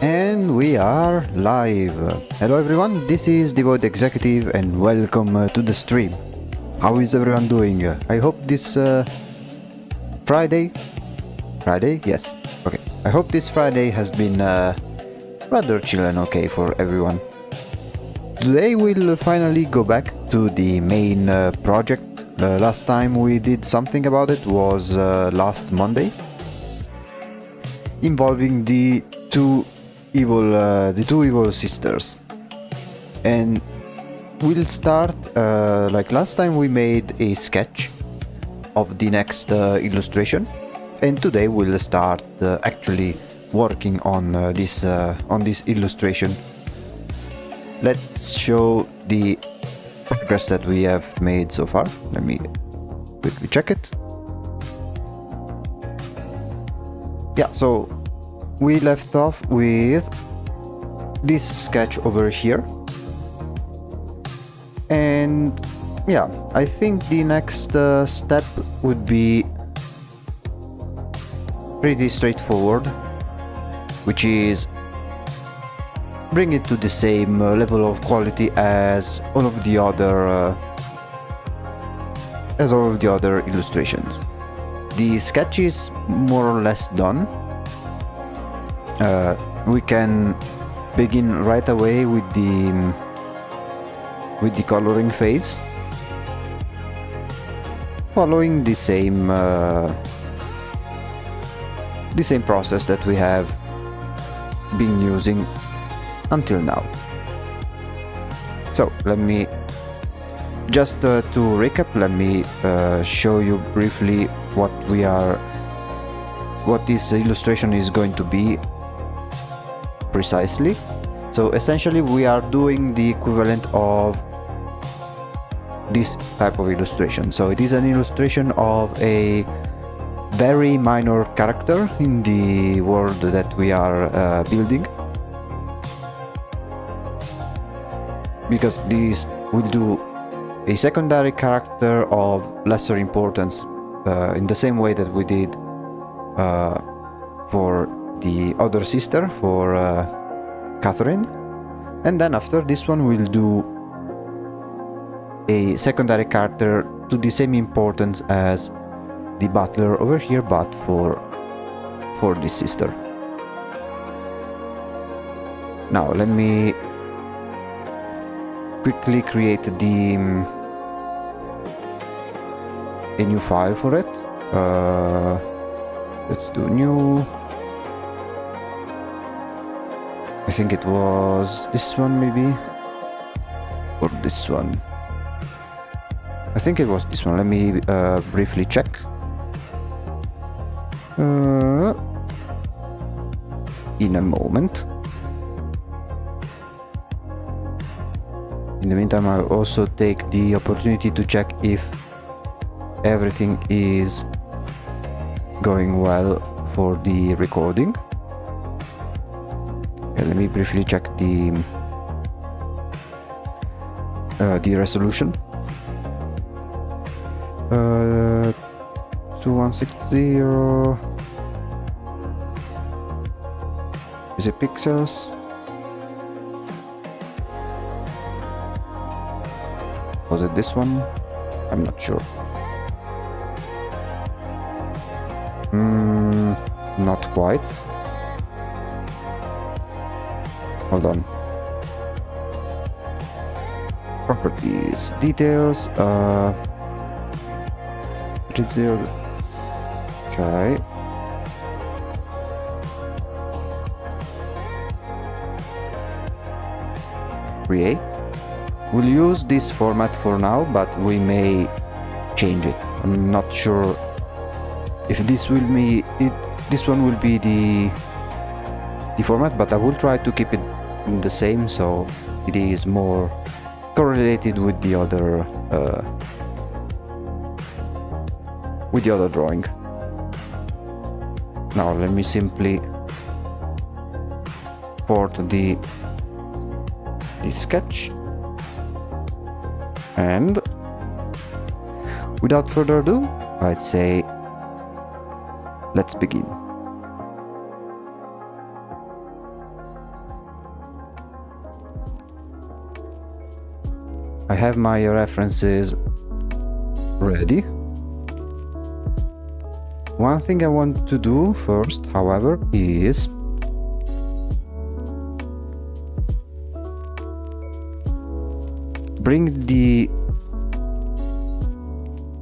And we are live. Hello everyone, this is Devoid Executive and welcome to the stream. How is everyone doing? I hope this Friday? Yes. Okay. I hope this Friday has been rather chill and okay for everyone. Today we'll finally go back to the main project. Last time we did something about it was last Monday, involving the two evil sisters, and we'll start like last time. We made a sketch of the next illustration, and today we'll start actually working on this illustration. let's show the progress that we have made so far. Let me quickly check it. Yeah, so we left off with this sketch over here, and yeah, I think the next step would be pretty straightforward, which is bring it to the same level of quality as all of the other illustrations. The sketch is more or less done. We can begin right away with the coloring phase, following the same process that we have been using until now. So let me just to recap, let me show you briefly what this illustration is going to be precisely. So essentially we are doing the equivalent of this type of illustration. So it is an illustration of a very minor character in the world that we are building, because this will do a secondary character of lesser importance in the same way that we did for the other sister, for Catherine. And then after this one we'll do a secondary character to the same importance as the butler over here, but for this sister. Now let me quickly create a new file for it. Let's do new. I think it was this one maybe, or this one. I think it was this one. Let me briefly check. In a moment. In the meantime, I'll also take the opportunity to check if everything is going well for the recording. Okay, let me briefly check the resolution. 2160. Is it pixels? Was it this one? I'm not sure. Not quite. Hold on. Properties, details, 30. Okay. Create. We'll use this format for now, but we may change it. I'm not sure if this will be this one will be the format, but I will try to keep it the same so it is more correlated with the other drawing. Now let me simply port the sketch, and without further ado, I'd say let's begin. I have my references ready. One thing I want to do first, however, is bring the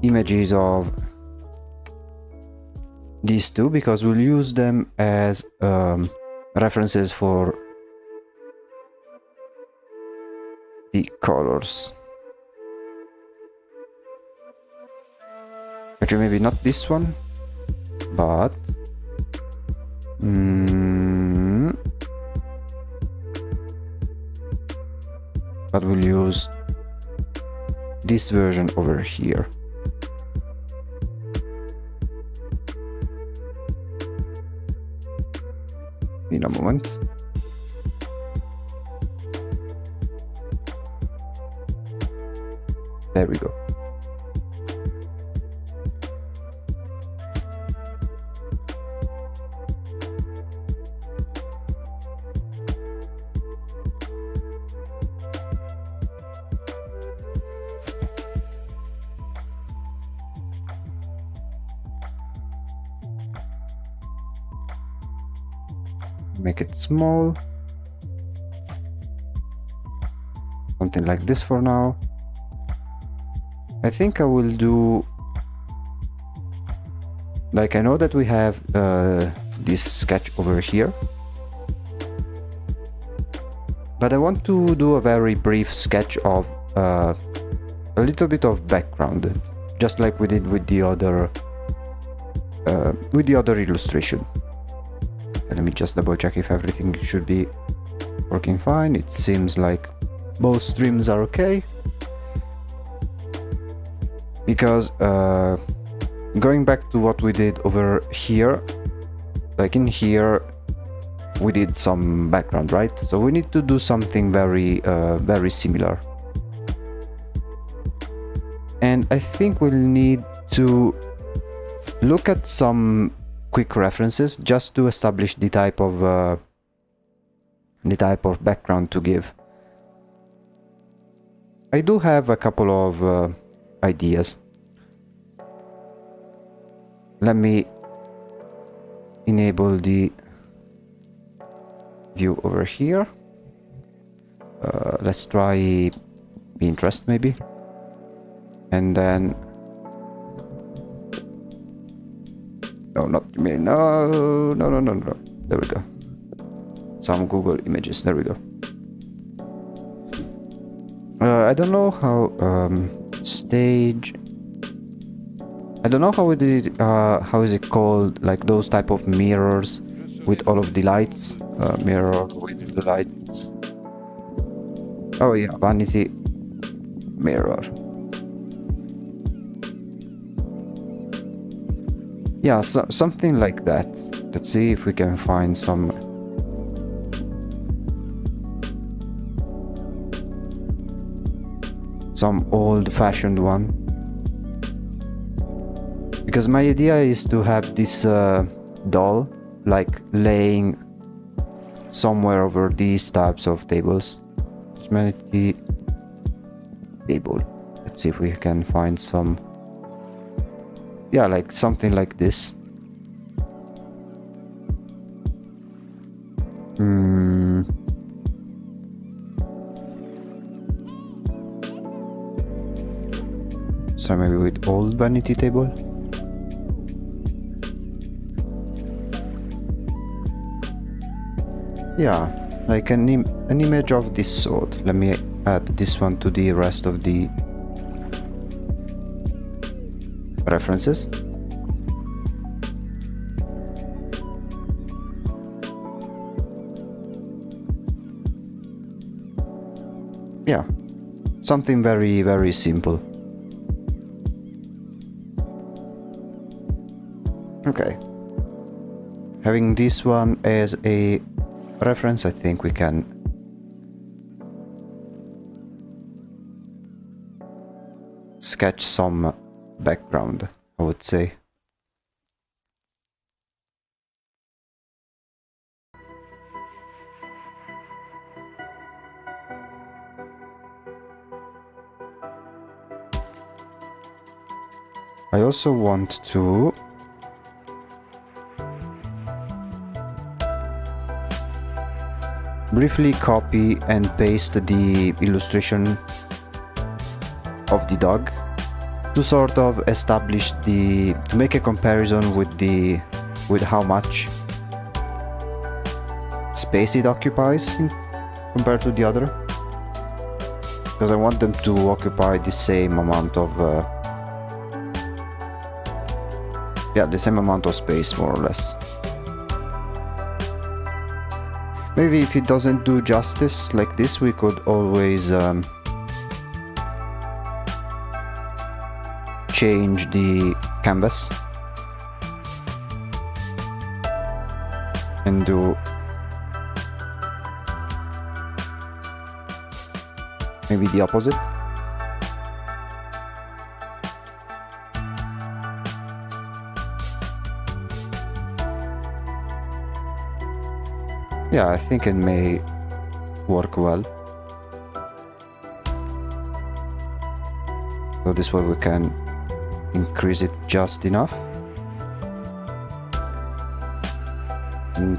images of these two, because we'll use them as references for the colors. Actually, maybe not this one, but but we'll use this version over here. In a moment. There we go. Make it small. Something like this for now. I think I will do, like, I know that we have this sketch over here, but I want to do a very brief sketch of a little bit of background, just like we did with the other illustration. Let me just double check if everything should be working fine. It seems like both streams are okay. Because going back to what we did over here, like in here we did some background, right? So we need to do something very very similar. And I think we'll need to look at some quick references just to establish the type of background to give. I do have a couple of ideas. Let me enable the view over here. Let's try Pinterest maybe, and then not me. No. There we go. Some Google Images. There we go. I don't know how stage. I don't know how it is. How is it called? Like those type of mirrors with all of the lights. Mirror with the lights. Oh yeah, vanity mirror. Yeah, something like that. Let's see if we can find some old-fashioned one. Because my idea is to have this doll like laying somewhere over these types of tables. Humanity table. Let's see if we can find some. Yeah, like something like this. So maybe with old vanity table. Yeah, like an image of this sort. Let me add this one to the rest of the references. Yeah, something very, very simple. Okay. Having this one as a reference, I think we can sketch some background, I would say. I also want to briefly copy and paste the illustration of the dog to sort of establish to make a comparison with how much space it occupies compared to the other, because I want them to occupy the same amount of the same amount of space, more or less. Maybe if it doesn't do justice like this, we could always change the canvas and do maybe the opposite. Yeah, I think it may work well. So this way we can increase it just enough. And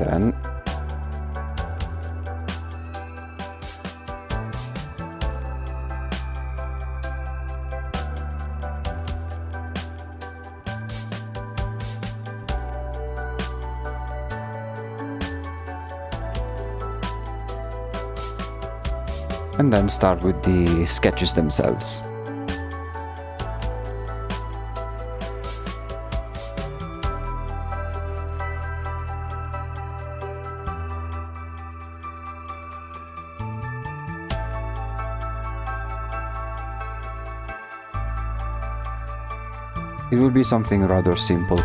then start with the sketches themselves. It will be something rather simple.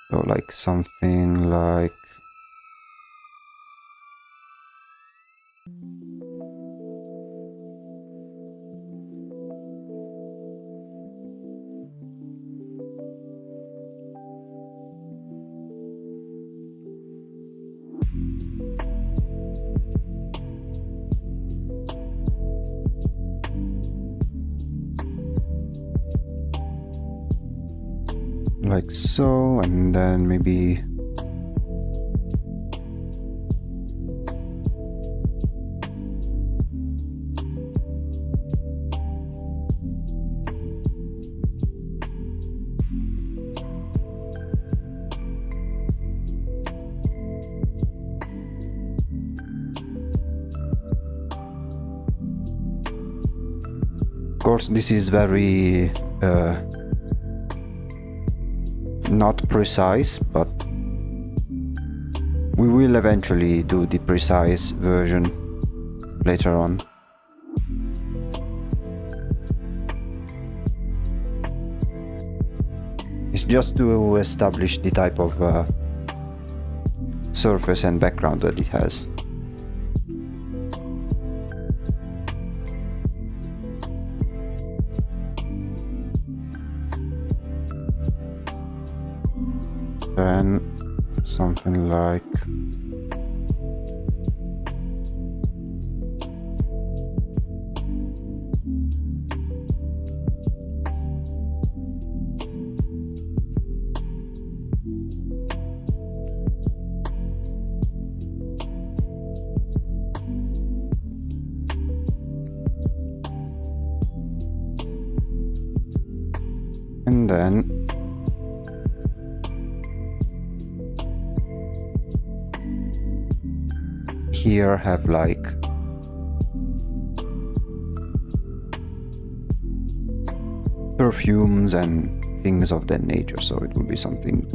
So like something like so, and then maybe of course this is very not precise, but we will eventually do the precise version later on. It's just to establish the type of surface and background that it has. Then something like and then here have like perfumes and things of that nature, so it will be something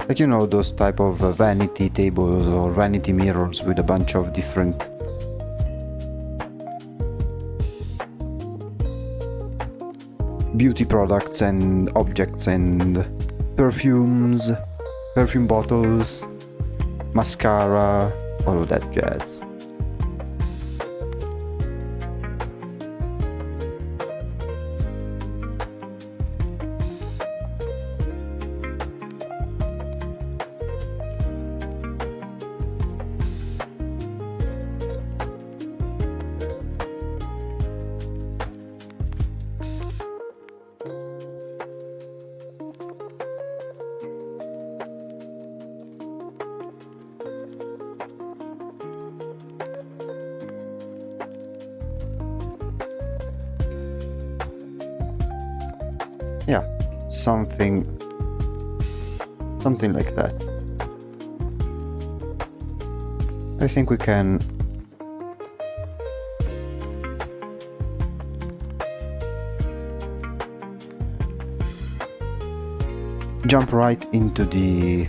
like, you know, those type of vanity tables or vanity mirrors with a bunch of different beauty products and objects and perfumes, perfume bottles, mascara, all of that jazz. Yeah, something like that. I think we can jump right into the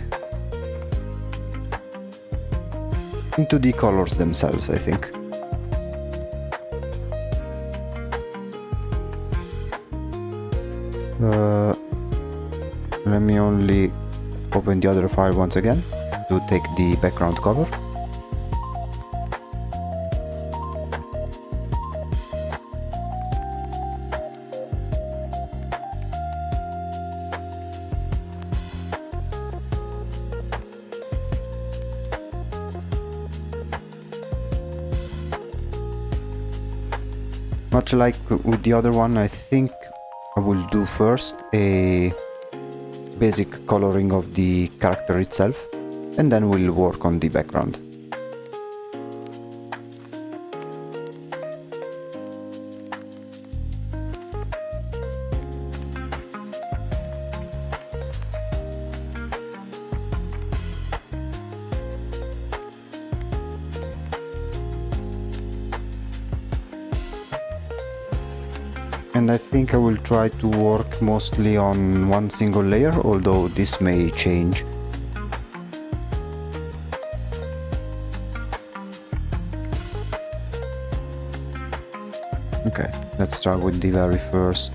colors themselves, I think. Let me only open the other file once again to take the background color. Much like with the other one, I think I will do first a basic coloring of the character itself, and then we'll work on the background. And I think I will try to work mostly on one single layer, although this may change. Okay, let's start with the very first.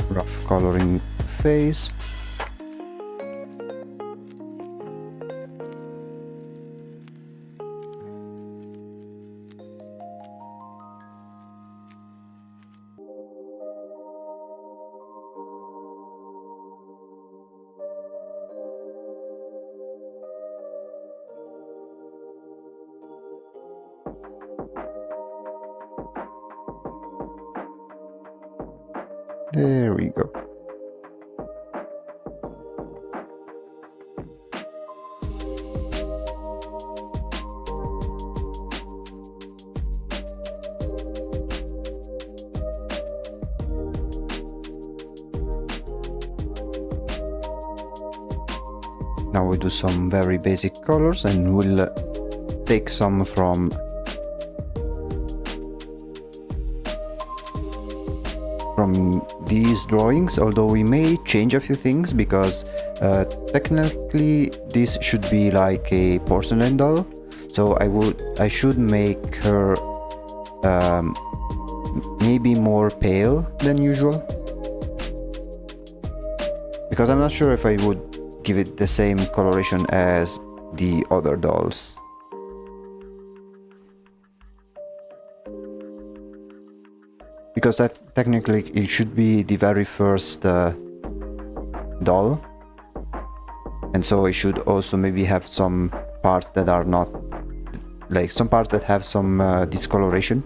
Rough coloring phase. There we go. Now we do some very basic colors, and we'll take some from these drawings, although we may change a few things because technically this should be like a porcelain doll, so I should make her maybe more pale than usual, because I'm not sure if I would give it the same coloration as the other dolls. Because that technically it should be the very first doll, and so it should also maybe have some parts that are not, like some parts that have some discoloration.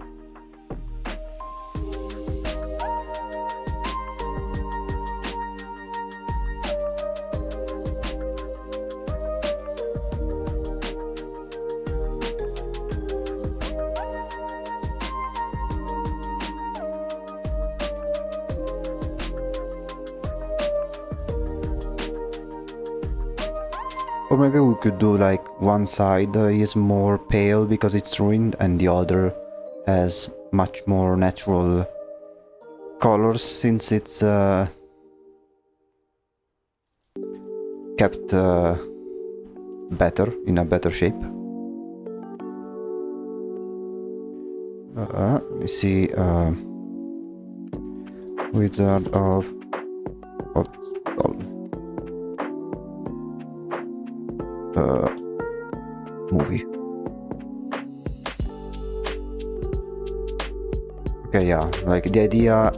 Or maybe we could do like one side is more pale because it's ruined, and the other has much more natural colors since it's kept better, in a better shape. You see, Wizard of Oz. Movie. Okay, yeah, like the idea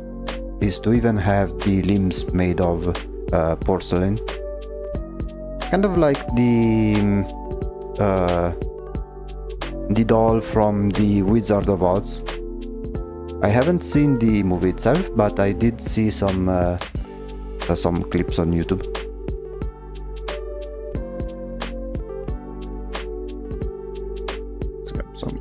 is to even have the limbs made of porcelain. Kind of like the doll from the Wizard of Oz. I haven't seen the movie itself, but I did see some clips on YouTube. Let's grab some.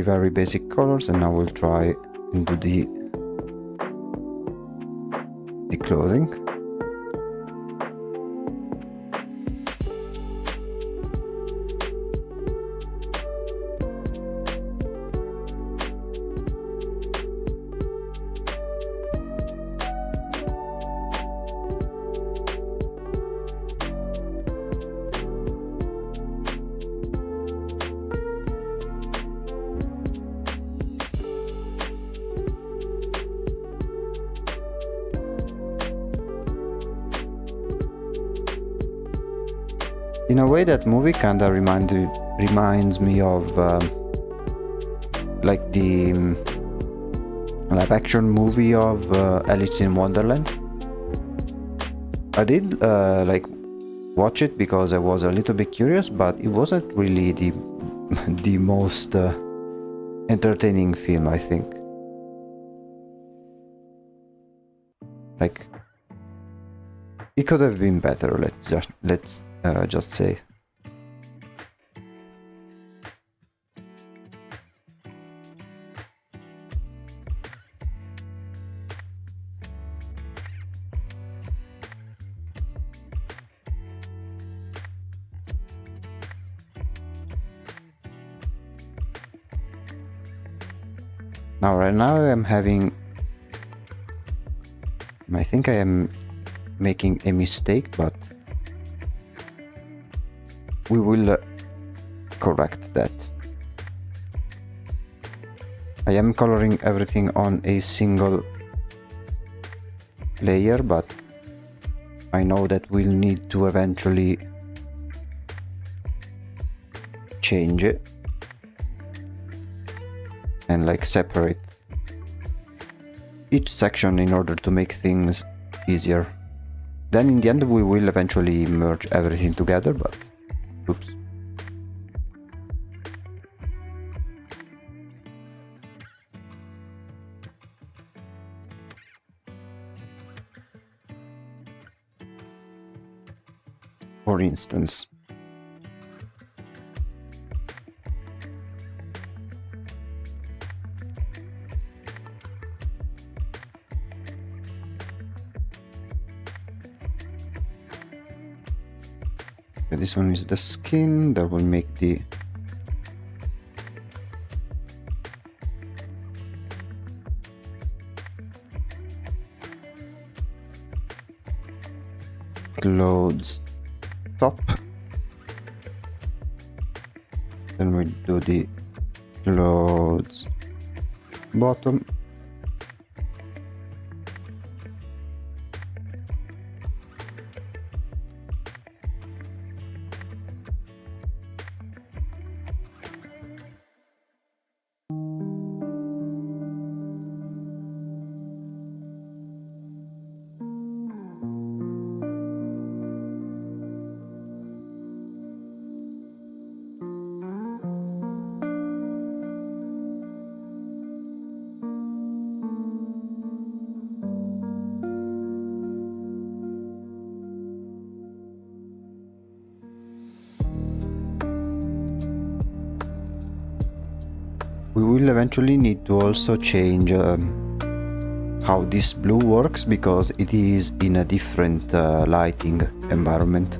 Very basic colors, and now we'll try and do the clothing. In a way, that movie kinda reminds me of like the live action movie of Alice in Wonderland. I did like watch it because I was a little bit curious, but it wasn't really the most entertaining film, I think. Like, it could have been better. Let's just say. Right now I'm having... I think I am making a mistake, but we will correct that. I am coloring everything on a single layer, but I know that we'll need to eventually change it and like separate each section in order to make things easier. Then in the end we will eventually merge everything together, but oops. For instance, this one is the skin that will make the clothes top. Then we do the clothes bottom. We will eventually need to also change how this blue works because it is in a different lighting environment.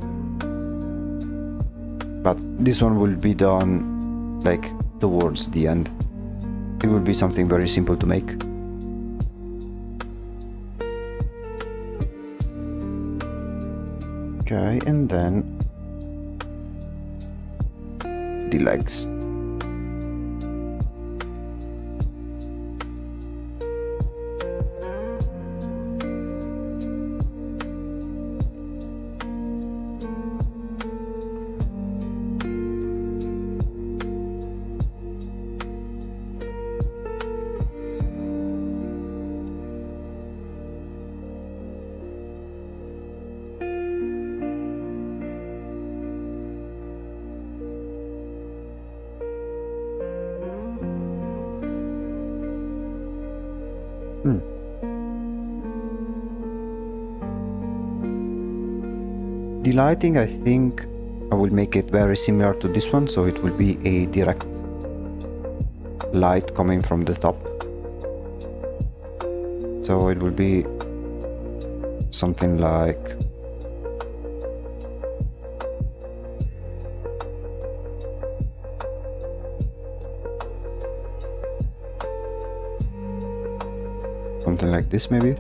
But this one will be done like towards the end. It will be something very simple to make. Okay, and then the legs. The lighting, I think I will make it very similar to this one, so it will be a direct light coming from the top. So it will be something like this maybe.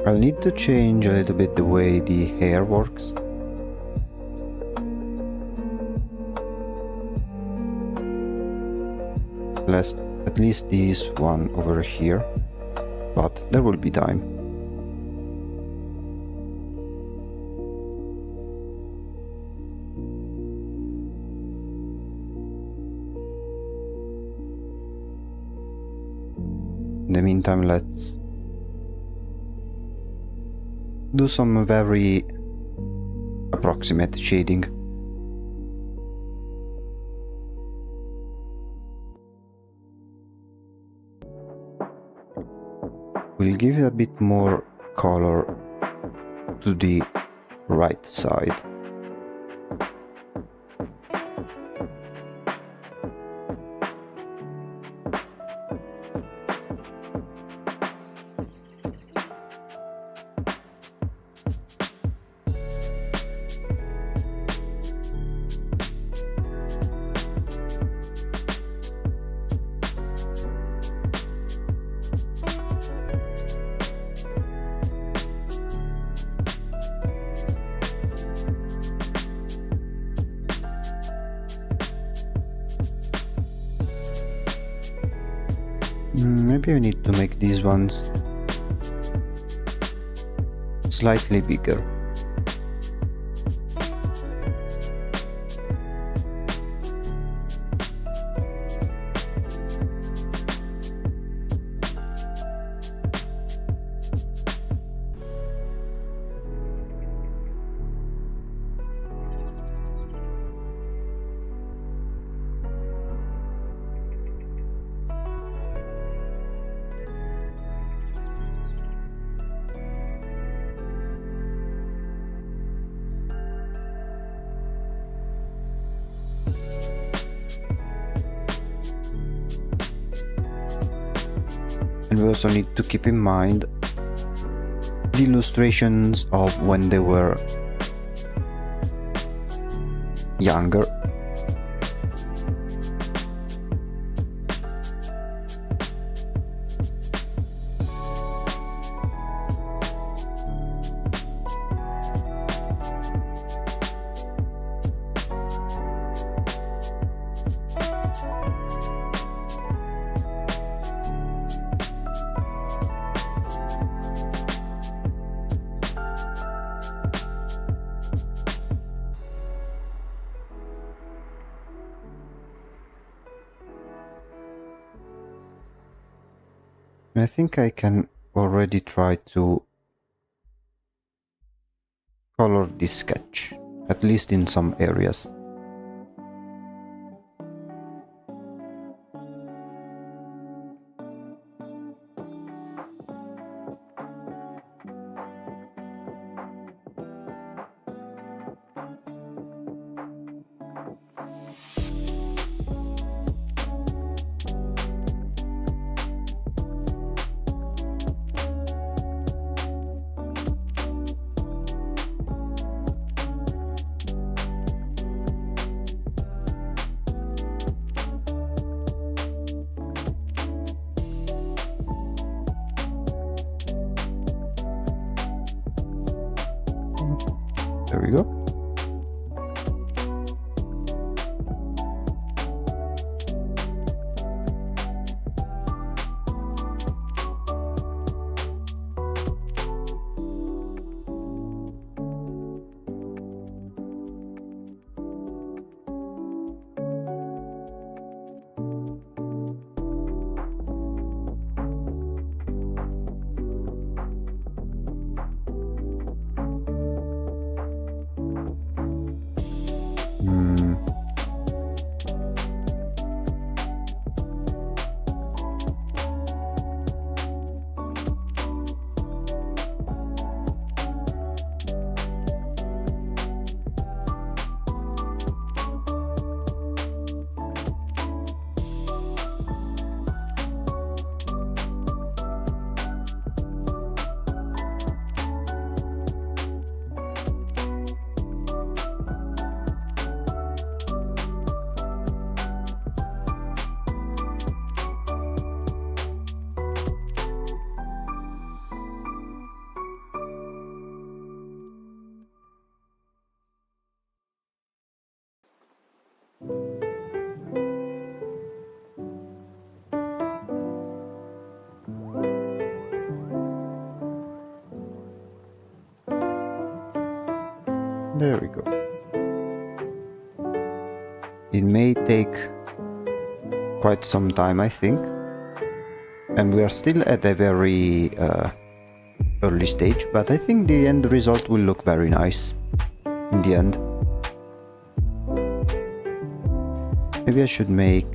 I'll need to change a little bit the way the hair works. At least this one over here, but there will be time. In the meantime, let's do some very approximate shading. We'll give a bit more color to the right side. Maybe I need to make these ones slightly bigger. And we also need to keep in mind the illustrations of when they were younger. I think I can already try to color this sketch, at least in some areas. There we go. There we go. It may take quite some time, I think, and we are still at a very early stage, but I think the end result will look very nice in the end. Maybe I should make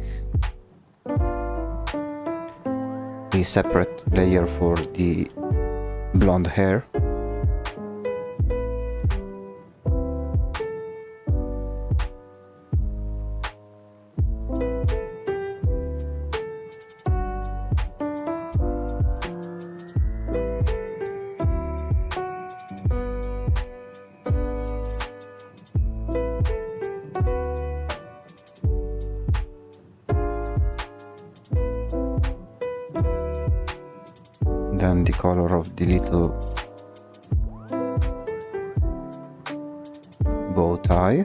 a separate layer for the blonde hair. Then the color of the little bow tie.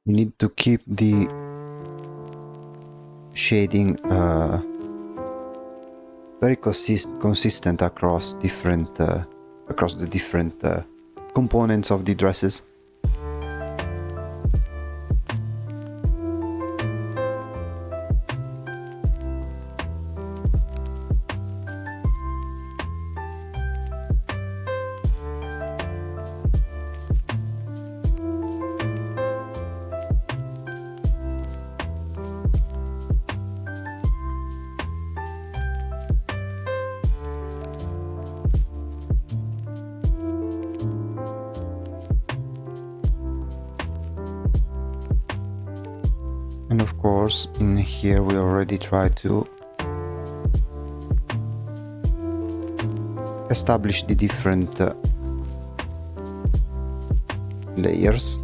We need to keep the shading very consistent across different across the different components of the dresses. And of course, in here we already try to establish the different layers.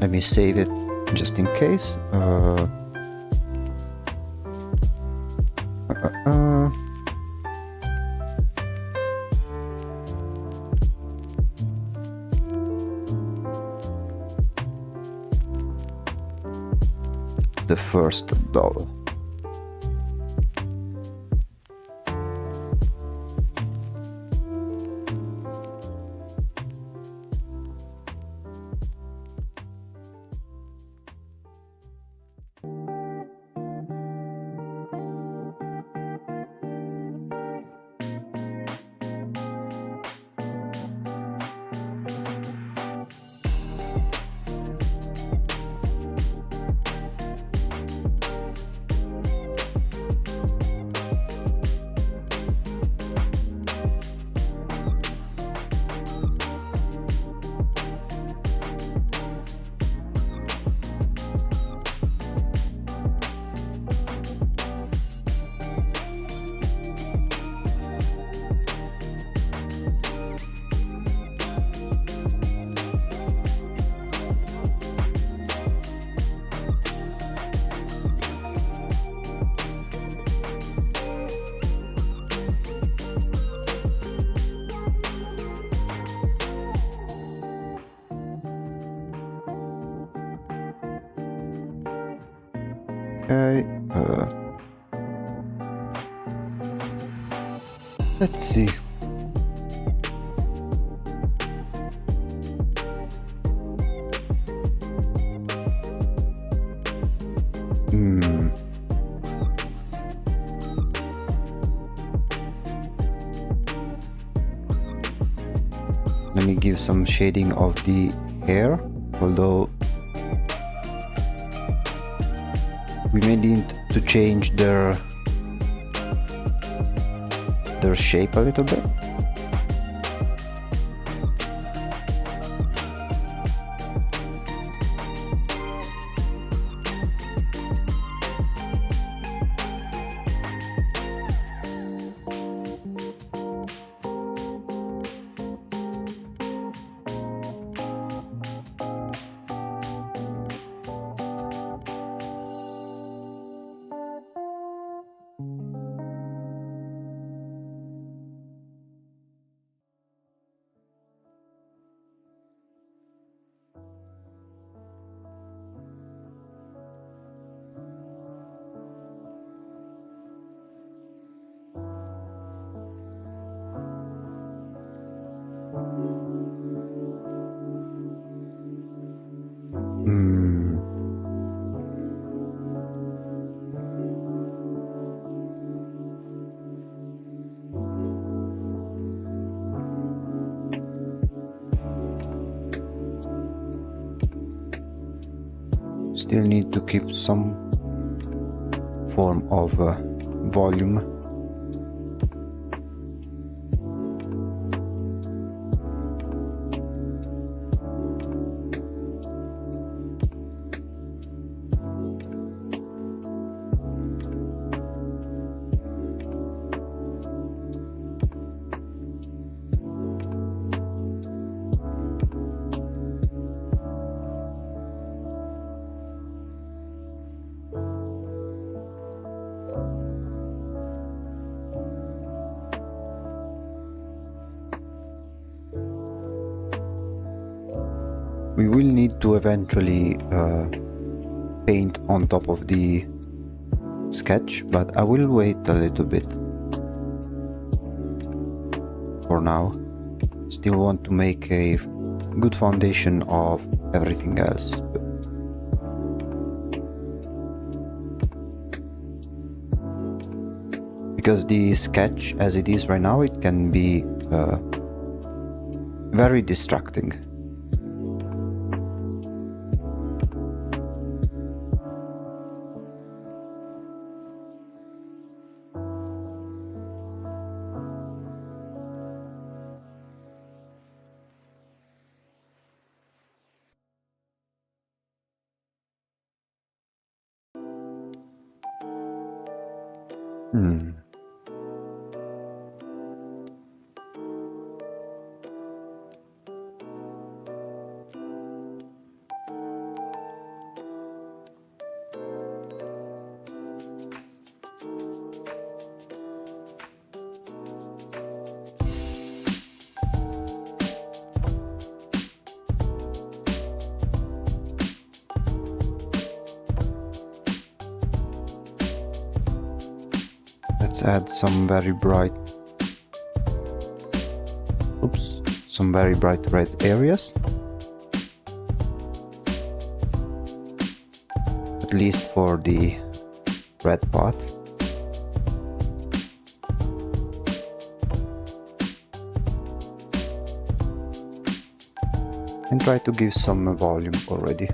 Let me save it just in case. The first doll. Okay, let's see. Let me give some shading of the hair, although we may need to change their shape a little bit. Still need to keep some form of volume. We will need to eventually paint on top of the sketch, but I will wait a little bit. For now, still want to make a good foundation of everything else. Because the sketch as it is right now, it can be very distracting. Let's add some very bright, some very bright red areas. At least for the red part. And try to give some volume already.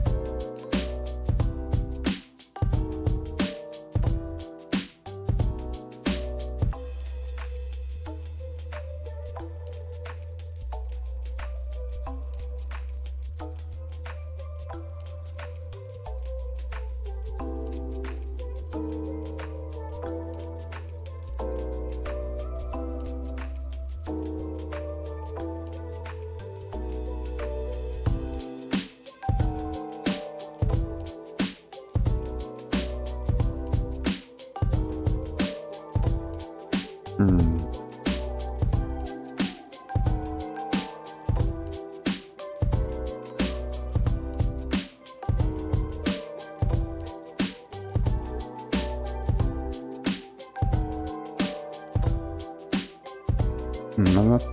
I'm not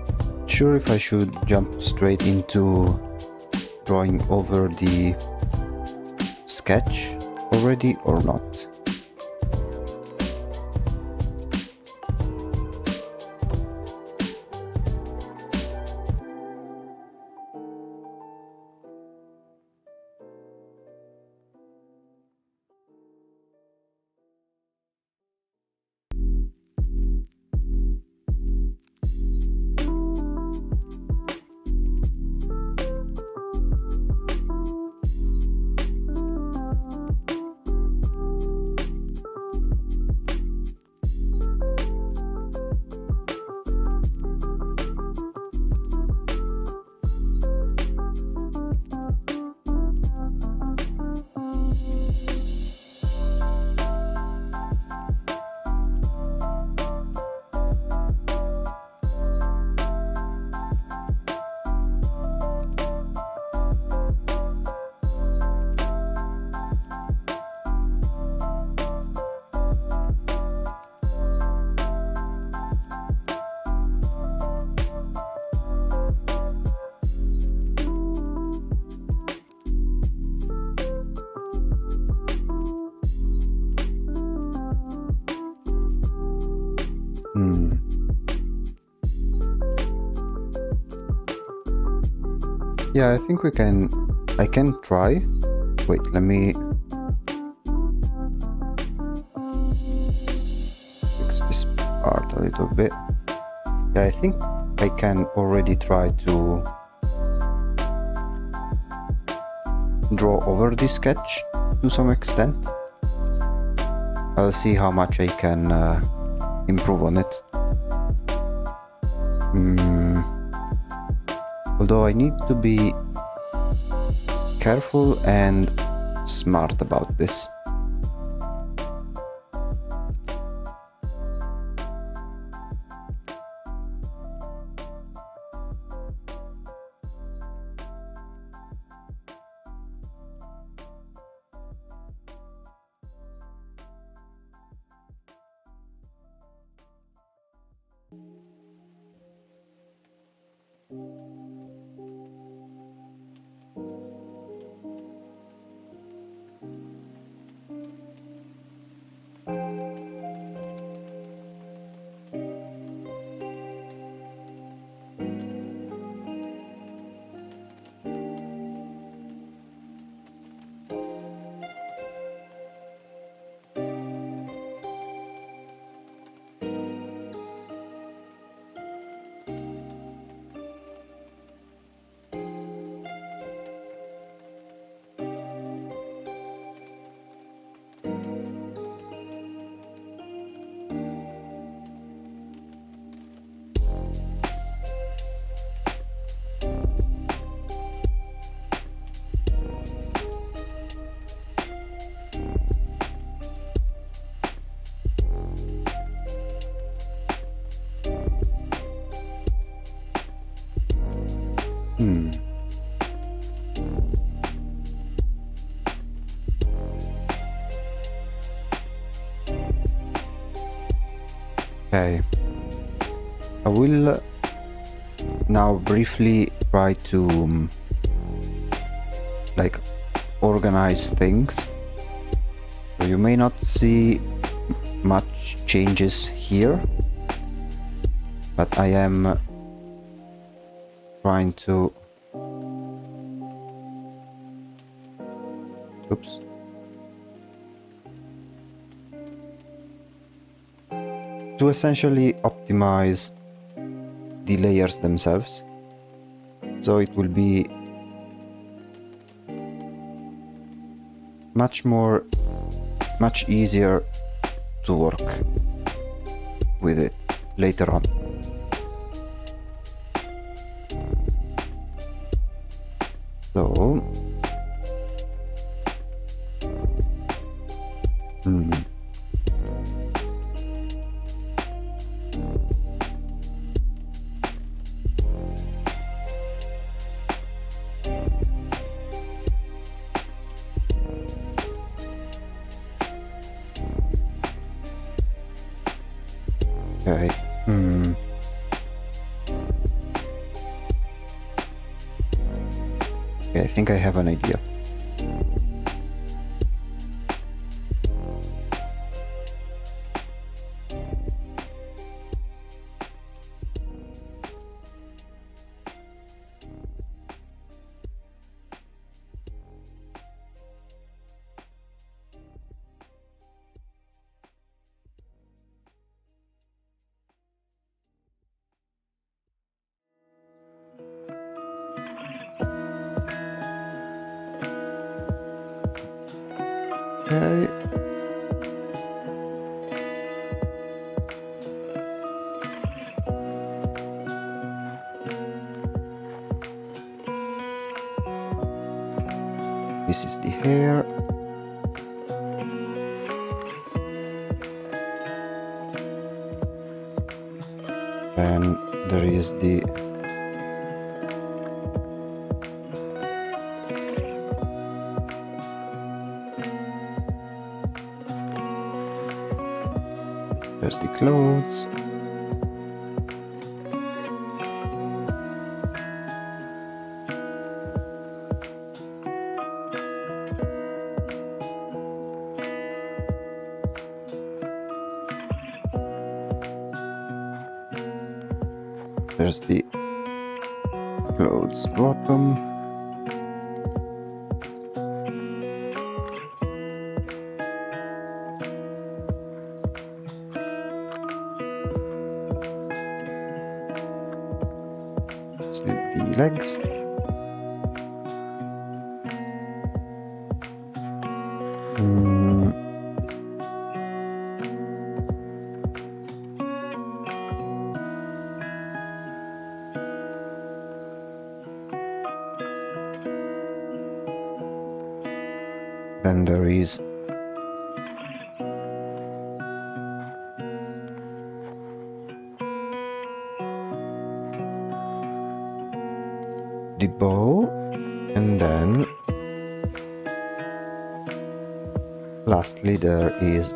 sure if I should jump straight into drawing over the sketch already or not. Yeah, I think I can try. Wait, let me fix this part a little bit. Yeah, I think I can already try to draw over this sketch to some extent. I'll see how much I can improve on it. Although I need to be careful and smart about this. Okay. I will now briefly try to like organize things. So you may not see much changes here, but I am trying to oops. To essentially optimize the layers themselves, so it will be much easier to work with it later on. So okay. Okay, I think I have an idea. Okay. This is the hair. And there is the there's the clothes. There's the clothes bottom. The legs. Then there is the bow, and then lastly there is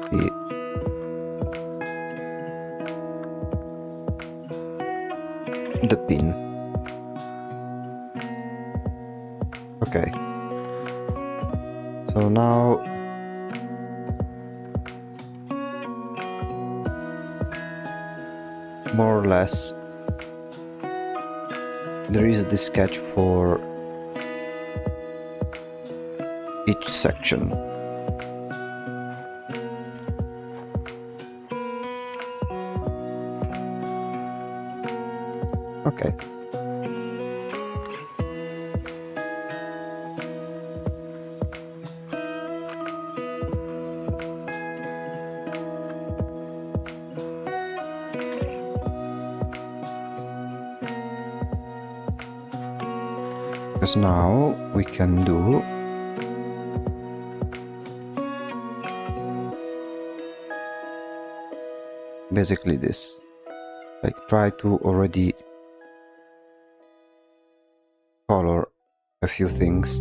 the pin. Okay. So now more or less there is the sketch for each section. Okay. Because now we can do basically this, like try to already color a few things.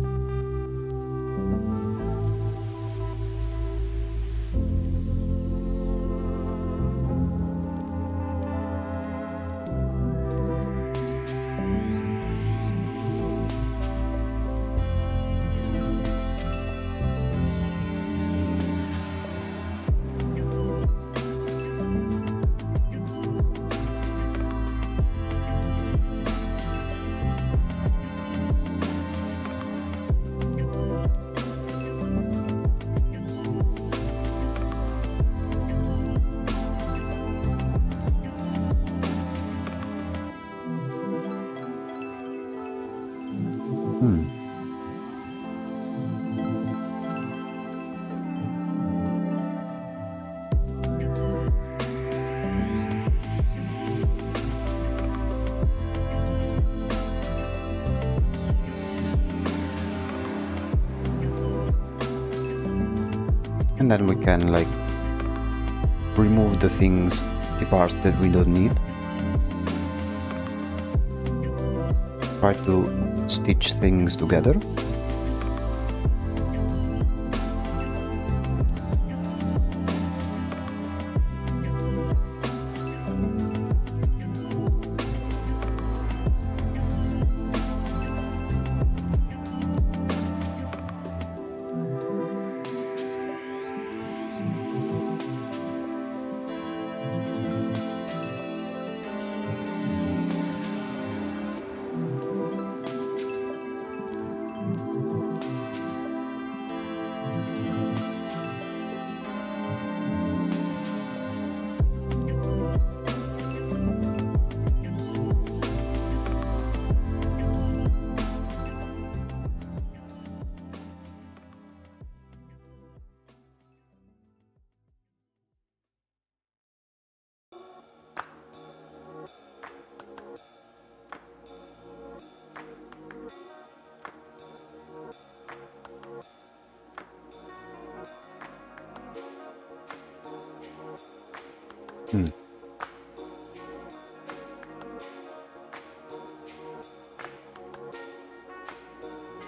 And then we can like remove the things, the parts that we don't need. Try to stitch things together.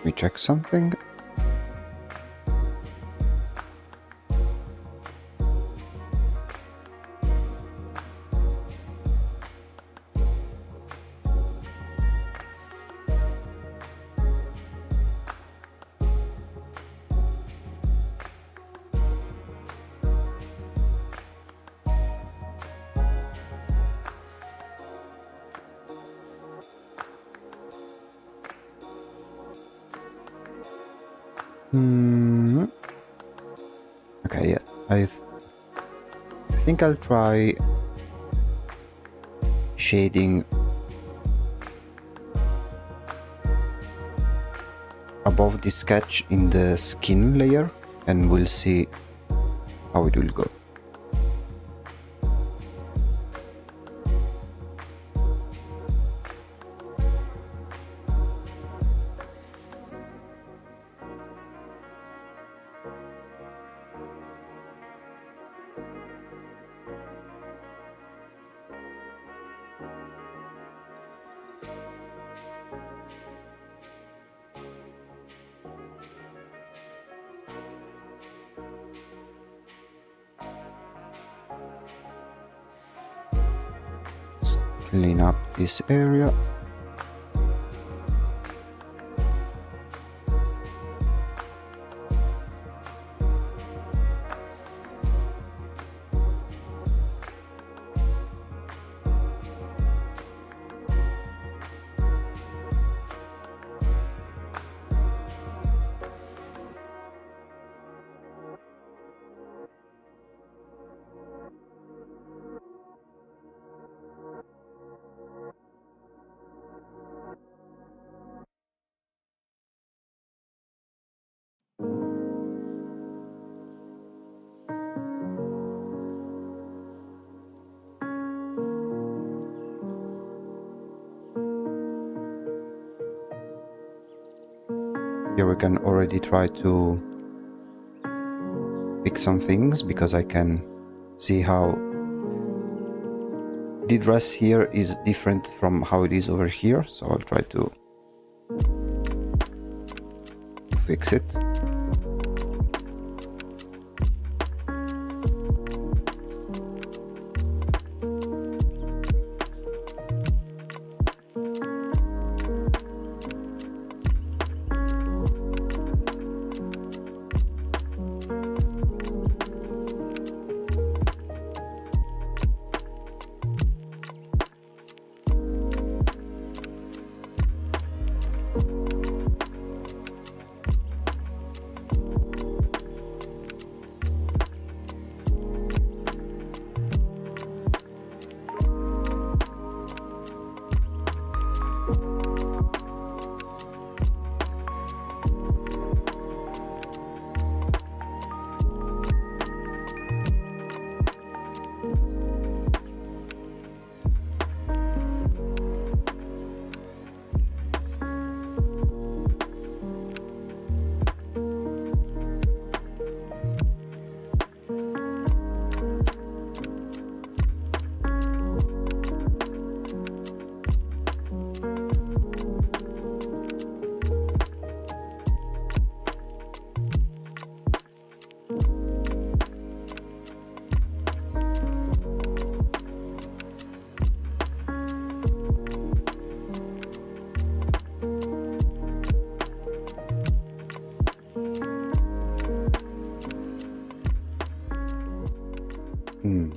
We check something. Okay, yeah, I think I'll try shading above the sketch in the skin layer, and we'll see how it will go. Clean up this area. Here we can already try to fix some things, because I can see how the dress here is different from how it is over here, so I'll try to fix it. Hmm.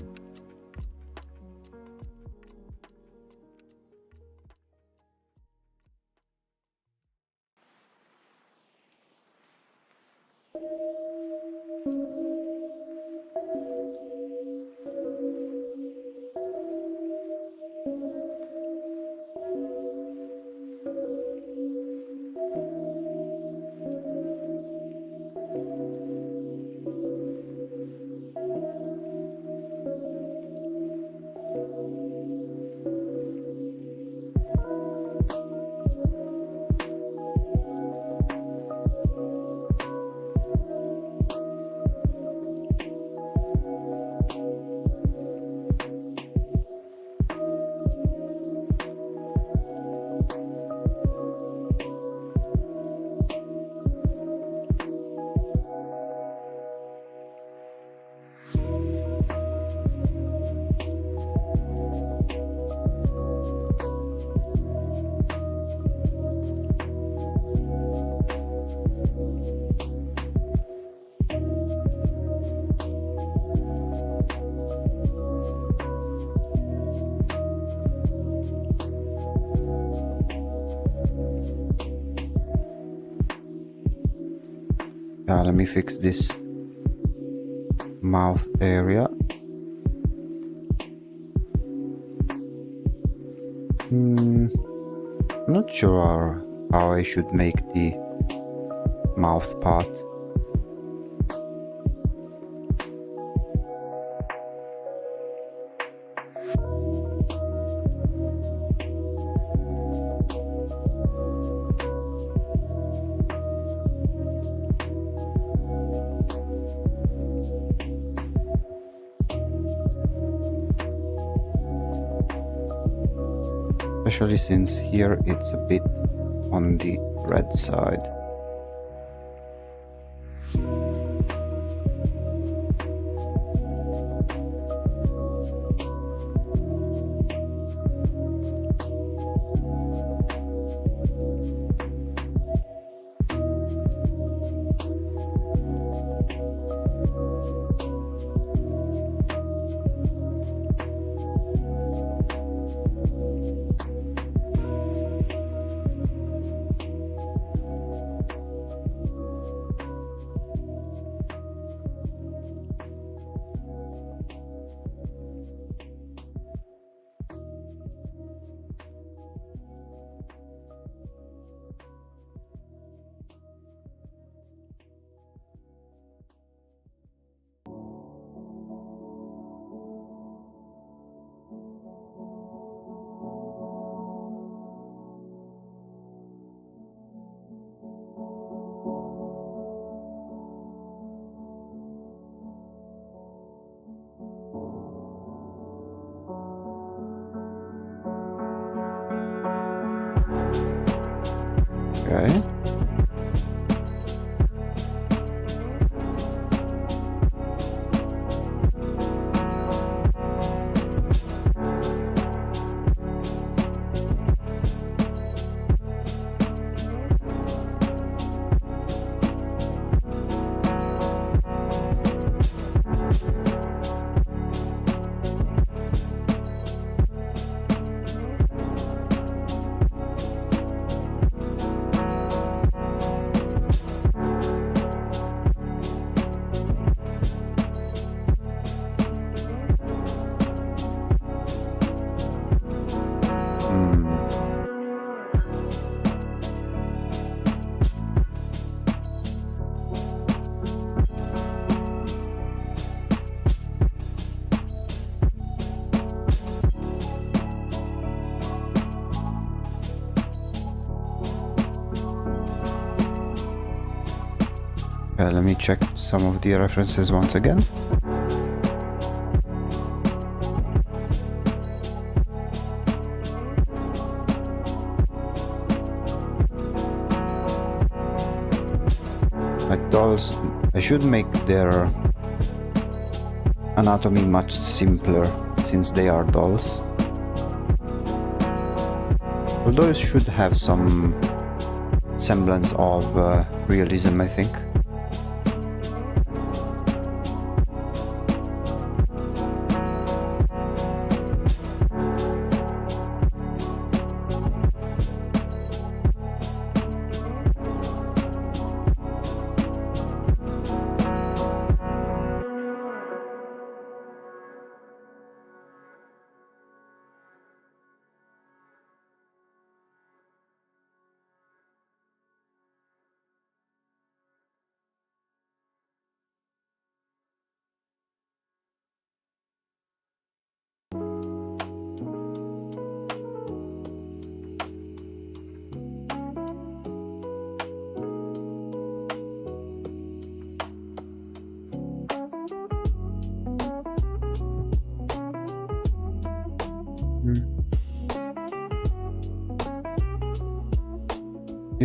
Let me fix this mouth area. Not sure how I should make the mouth part. Especially since here it's a bit on the red side. Okay. Let me check some of the references once again. Like dolls, I should make their anatomy much simpler since they are dolls. Although it should have some semblance of realism, I think.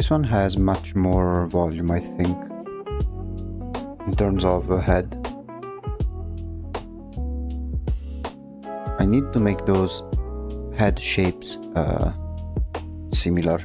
This one has much more volume, I think, in terms of head. I need to make those head shapes similar.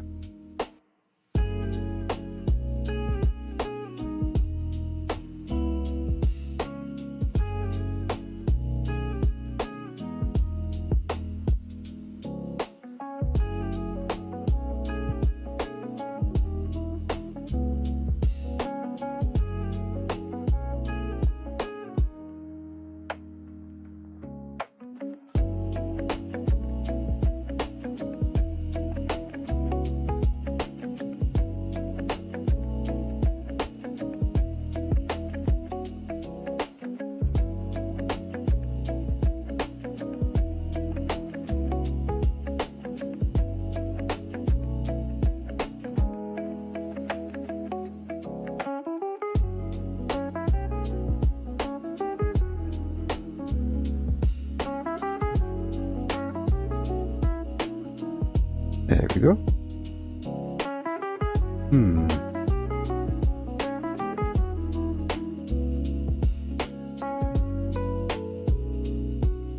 There we go.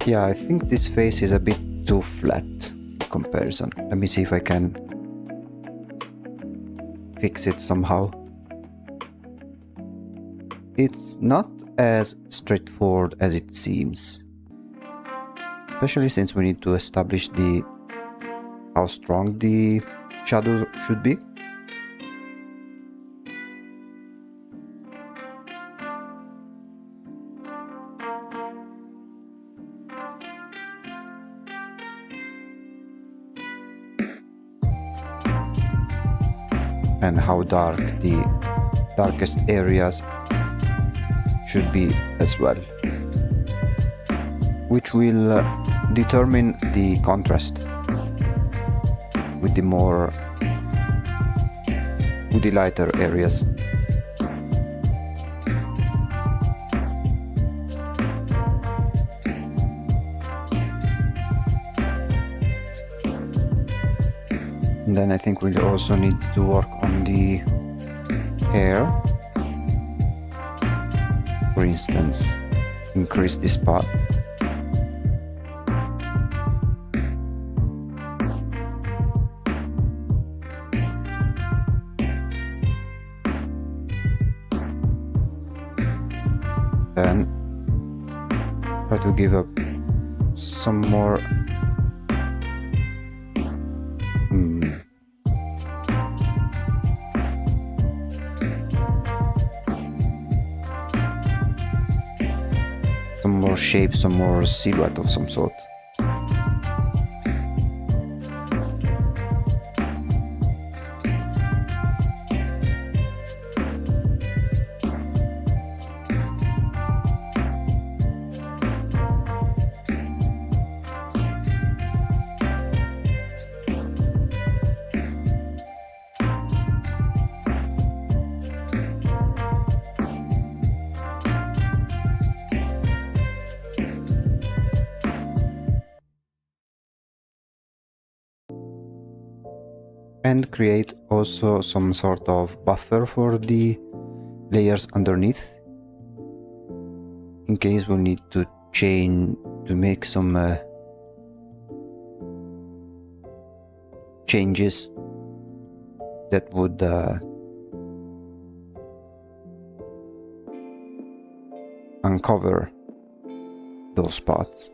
Yeah, I think this face is a bit too flat in comparison. Let me see if I can fix it somehow. It's not as straightforward as it seems, especially since we need to establish how strong the shadow should be. And how dark the darkest areas should be as well, which will determine the contrast with the lighter areas. And then I think we'll also need to work on the hair. For instance, increase the spot. Then try to give up some more shape, some more silhouette of some sort. And create also some sort of buffer for the layers underneath, in case we'll need to make some changes that would uncover those spots.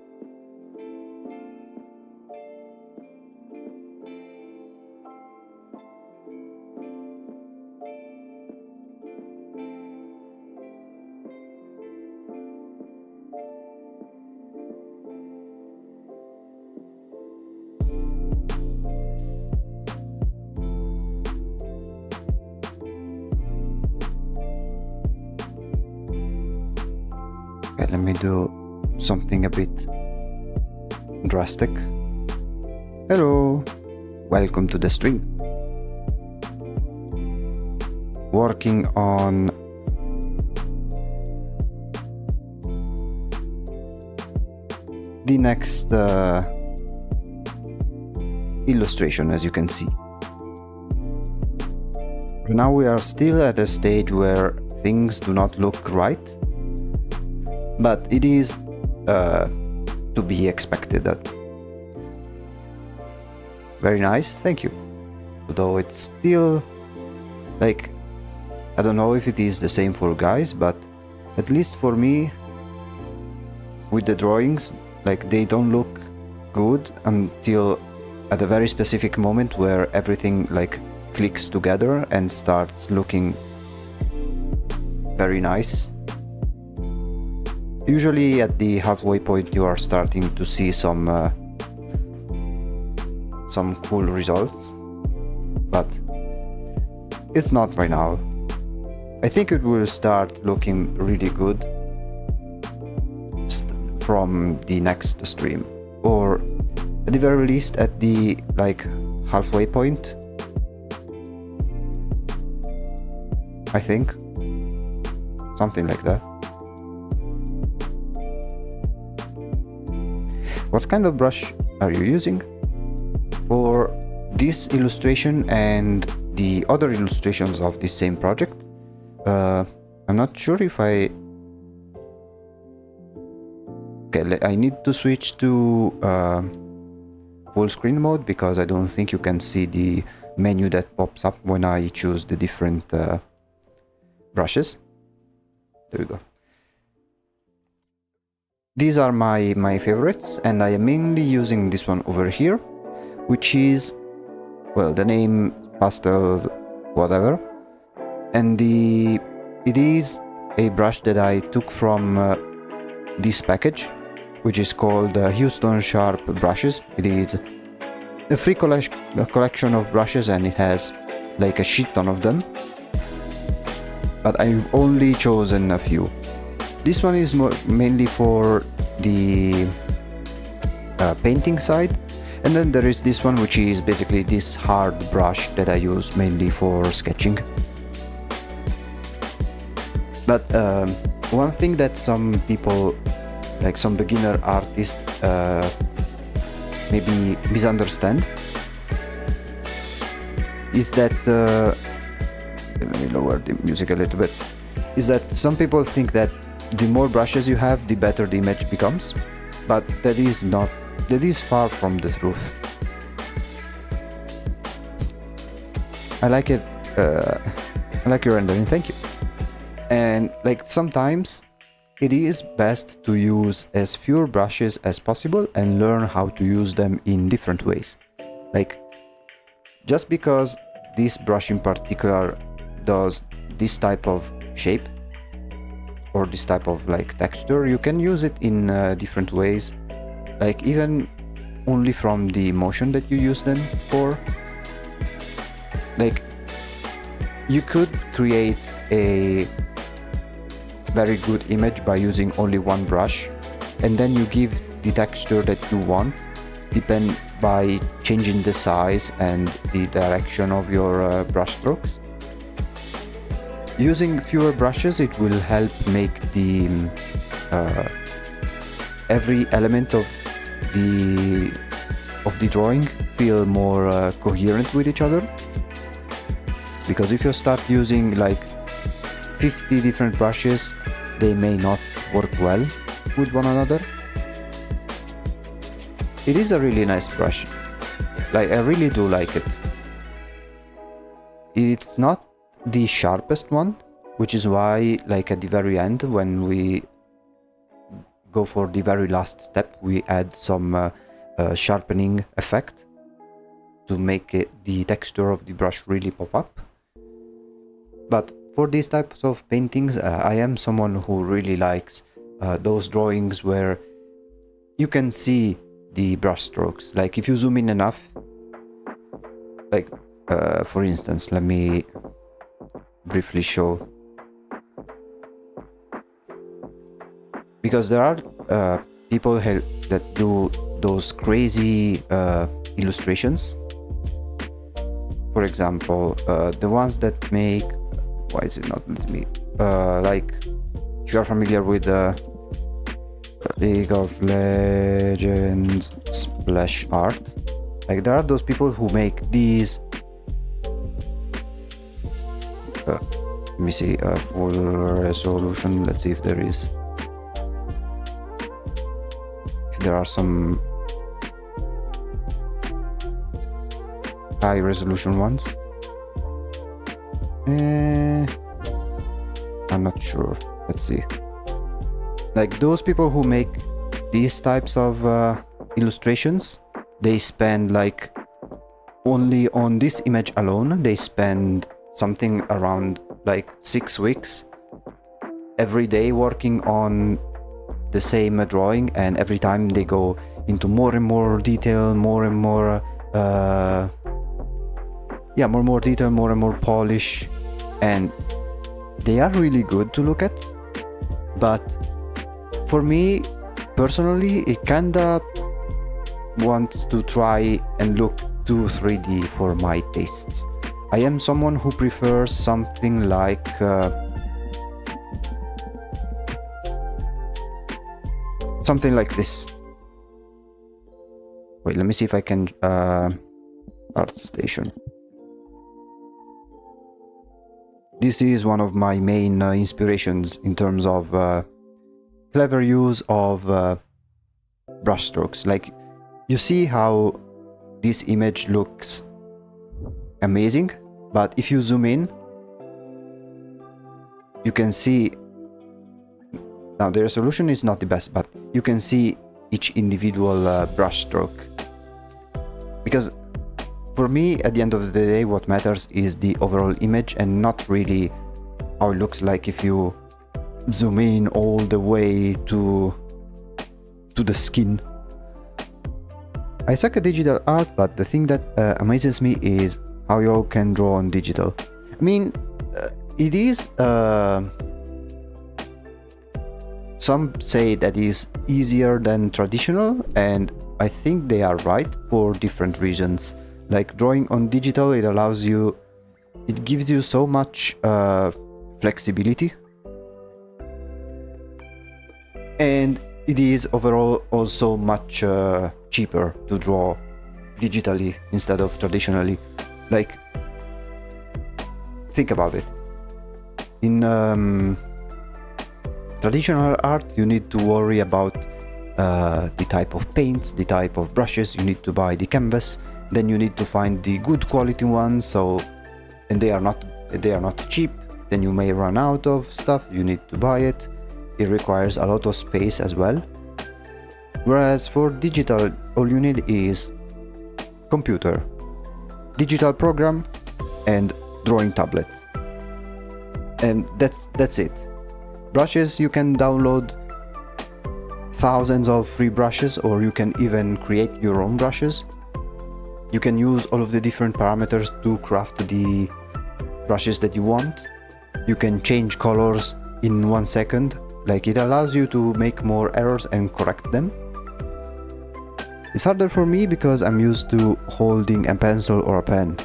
Okay, let me do something a bit drastic. Hello, welcome to the stream. Working on the next illustration, as you can see. Now we are still at a stage where things do not look right, but it is to be expected. That very nice, thank you. Although it's still like, I don't know if it is the same for guys, but at least for me, with the drawings, like they don't look good until at a very specific moment where everything like clicks together and starts looking very nice. Usually at the halfway point you are starting to see some cool results, but it's not right now. I think it will start looking really good from the next stream, or at the very least at the like halfway point, I think, something like that. What kind of brush are you using? For this illustration and the other illustrations of this same project, I'm not sure if I need to switch to full screen mode, because I don't think you can see the menu that pops up when I choose the different brushes. There we go. These are my favorites, and I am mainly using this one over here, which is, well, the name Pastel whatever, and it is a brush that I took from this package, which is called Houston Sharp brushes. It is a free collection of brushes, and it has like a shit ton of them, but I've only chosen a few. This one is mainly for the painting side, and then there is this one, which is basically this hard brush that I use mainly for sketching. But one thing that some people, like some beginner artists, maybe misunderstand is that let me lower the music a little bit, is that some people think that the more brushes you have, the better the image becomes, but that is far from the truth. I like it. I like your rendering, thank you. And like sometimes it is best to use as fewer brushes as possible and learn how to use them in different ways. Like, just because this brush in particular does this type of shape or this type of like texture, you can use it in different ways, like even only from the motion that you use them for. Like, you could create a very good image by using only one brush, and then you give the texture that you want by changing the size and the direction of your brush strokes. Using fewer brushes, it will help make the every element of the drawing feel more coherent with each other. Because if you start using like 50 different brushes, they may not work well with one another. It is a really nice brush. Like, I really do like it. It's not the sharpest one, which is why, like, at the very end, when we go for the very last step, we add some sharpening effect to make the texture of the brush really pop up. But for these types of paintings, I am someone who really likes those drawings where you can see the brush strokes. Like, if you zoom in enough, like for instance, let me briefly show, because there are people that do those crazy illustrations. For example, the ones that make, why is it not letting me, like, if you are familiar with League of Legends splash art, like, there are those people who make these let me see, full resolution. Let's see if there is, if there are some high resolution ones. I'm not sure. Let's see. Like those people who make these types of illustrations, they spend like only on this image alone, they spend something around like 6 weeks every day working on the same drawing, and every time they go into more and more detail, more and more more detail, more and more polish, and they are really good to look at. But for me personally, it kinda wants to try and look too 3D for my tastes. I am someone who prefers something like this. Wait, let me see if I can ArtStation. This is one of my main inspirations in terms of clever use of brush strokes. Like, you see how this image looks amazing, but if you zoom in, you can see, now the resolution is not the best, but you can see each individual brush stroke. Because for me, at the end of the day, what matters is the overall image and not really how it looks like if you zoom in all the way to the skin. I suck at digital art, but the thing that amazes me is how you all can draw on digital. I mean, it is some say that is easier than traditional, and I think they are right for different reasons. Like, drawing on digital, it allows you, it gives you so much flexibility, and it is overall also much cheaper to draw digitally instead of traditionally. Like, think about it. In traditional art, you need to worry about the type of paints, the type of brushes. You need to buy the canvas, then you need to find the good quality ones. So, and they are not cheap. Then you may run out of stuff. You need to buy it. It requires a lot of space as well. Whereas for digital, all you need is computer, digital program, and drawing tablet, and that's it. Brushes, you can download thousands of free brushes, or you can even create your own brushes. You can use all of the different parameters to craft the brushes that you want. You can change colors in 1 second. Like, it allows you to make more errors and correct them. It's harder for me because I'm used to holding a pencil or a pen.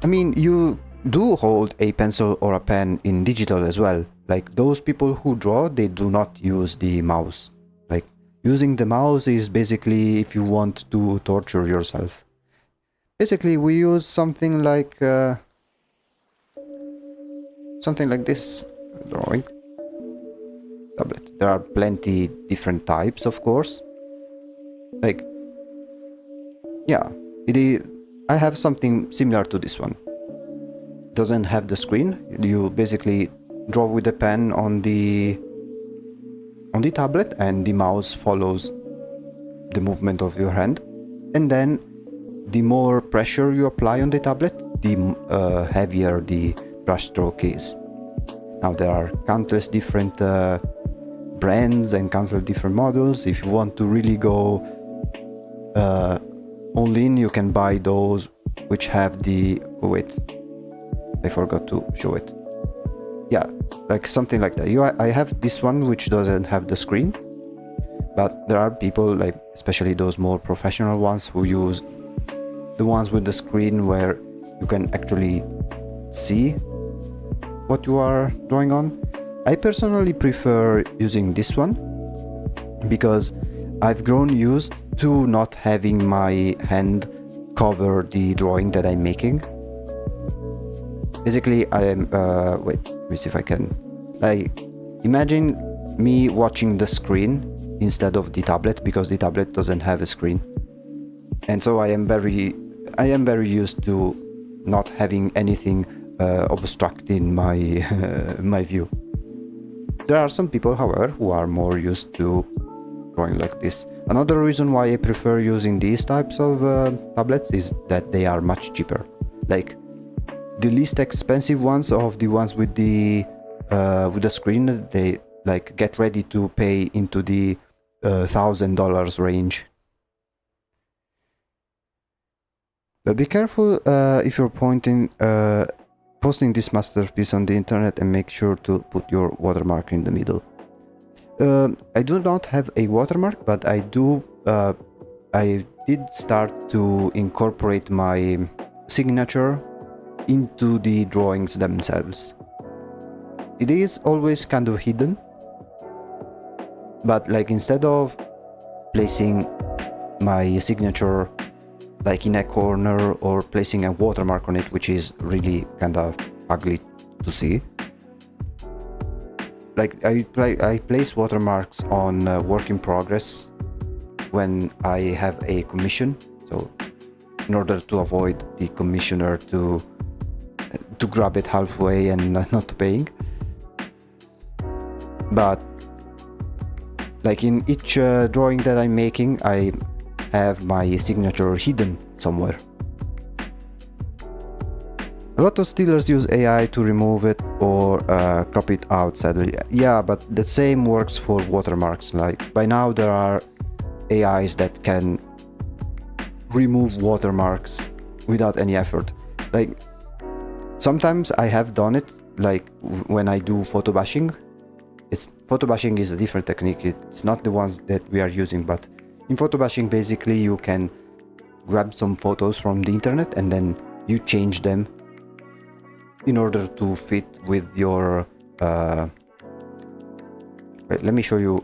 I mean, you do hold a pencil or a pen in digital as well. Like, those people who draw, they do not use the mouse. Like, using the mouse is basically if you want to torture yourself. Basically, we use something like this. Drawing tablet. There are plenty different types, of course. Like, yeah, I have something similar to this one. Doesn't have the screen. You basically draw with the pen on the tablet, and the mouse follows the movement of your hand. And then the more pressure you apply on the tablet, the heavier the brush stroke is. Now, there are countless different brands and countless different models. If you want to really go all in, you can buy those which have the... Oh, wait, I forgot to show it. Yeah, like something like that. I have this one which doesn't have the screen, but there are people, like especially those more professional ones, who use the ones with the screen where you can actually see what you are drawing on. I personally prefer using this one because I've grown used to not having my hand cover the drawing that I'm making. Basically, I am, wait, let me see if I can, imagine me watching the screen instead of the tablet, because the tablet doesn't have a screen. And so I am very used to not having anything obstructing my my view. There are some people, however, who are more used to drawing like this. Another reason why I prefer using these types of tablets is that they are much cheaper. Like the least expensive ones of the ones with the screen, they like get ready to pay into the $1,000 range. But be careful if you're posting this masterpiece on the internet, and make sure to put your watermark in the middle. I do not have a watermark, but I did start to incorporate my signature into the drawings themselves. It is always kind of hidden, but like instead of placing my signature like in a corner or placing a watermark on it, which is really kind of ugly to see, like I place watermarks on work in progress when I have a commission, so in order to avoid the commissioner to grab it halfway and not paying. But like in each drawing that I'm making, I have my signature hidden somewhere. A lot of stylers use AI to remove it or crop it out, sadly. Yeah, but the same works for watermarks. Like by now there are AIs that can remove watermarks without any effort. Like sometimes I have done it, like when I do photo bashing. Photo bashing is a different technique. It's not the ones that we are using, but in photo bashing, basically you can grab some photos from the internet and then you change them in order to fit with your wait, let me show you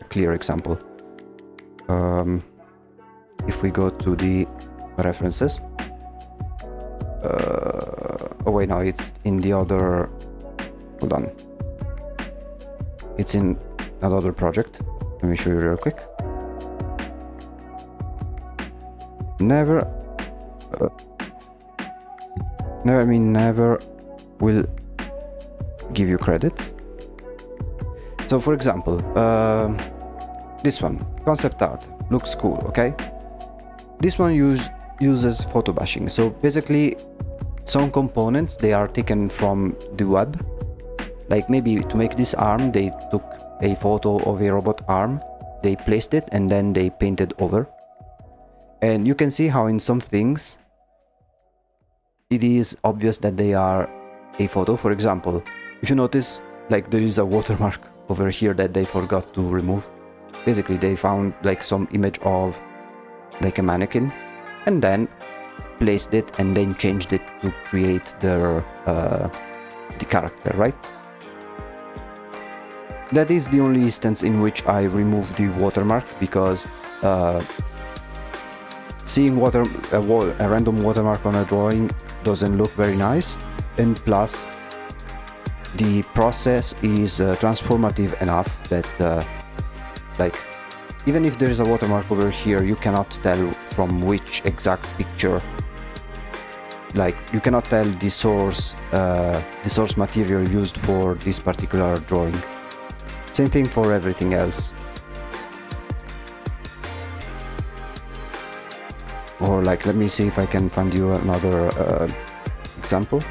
a clear example. If we go to the references, oh wait, no, it's in the other, hold on, it's in another project. Let me show you real quick. Never will give you credit. So for example, this one, concept art, looks cool, okay? This one uses photo bashing. So basically some components, they are taken from the web. Like maybe to make this arm, they took a photo of a robot arm, they placed it and then they painted over. And you can see how in some things it is obvious that they are a photo. For example, if you notice, like there is a watermark over here that they forgot to remove. Basically they found like some image of like a mannequin and then placed it and then changed it to create the character, right? That is the only instance in which I remove the watermark, because seeing a random watermark on a drawing doesn't look very nice, and plus the process is transformative enough that like even if there is a watermark over here, you cannot tell from which exact picture, like you cannot tell the source material used for this particular drawing. Same thing for everything else. Or like, let me see if I can find you another example.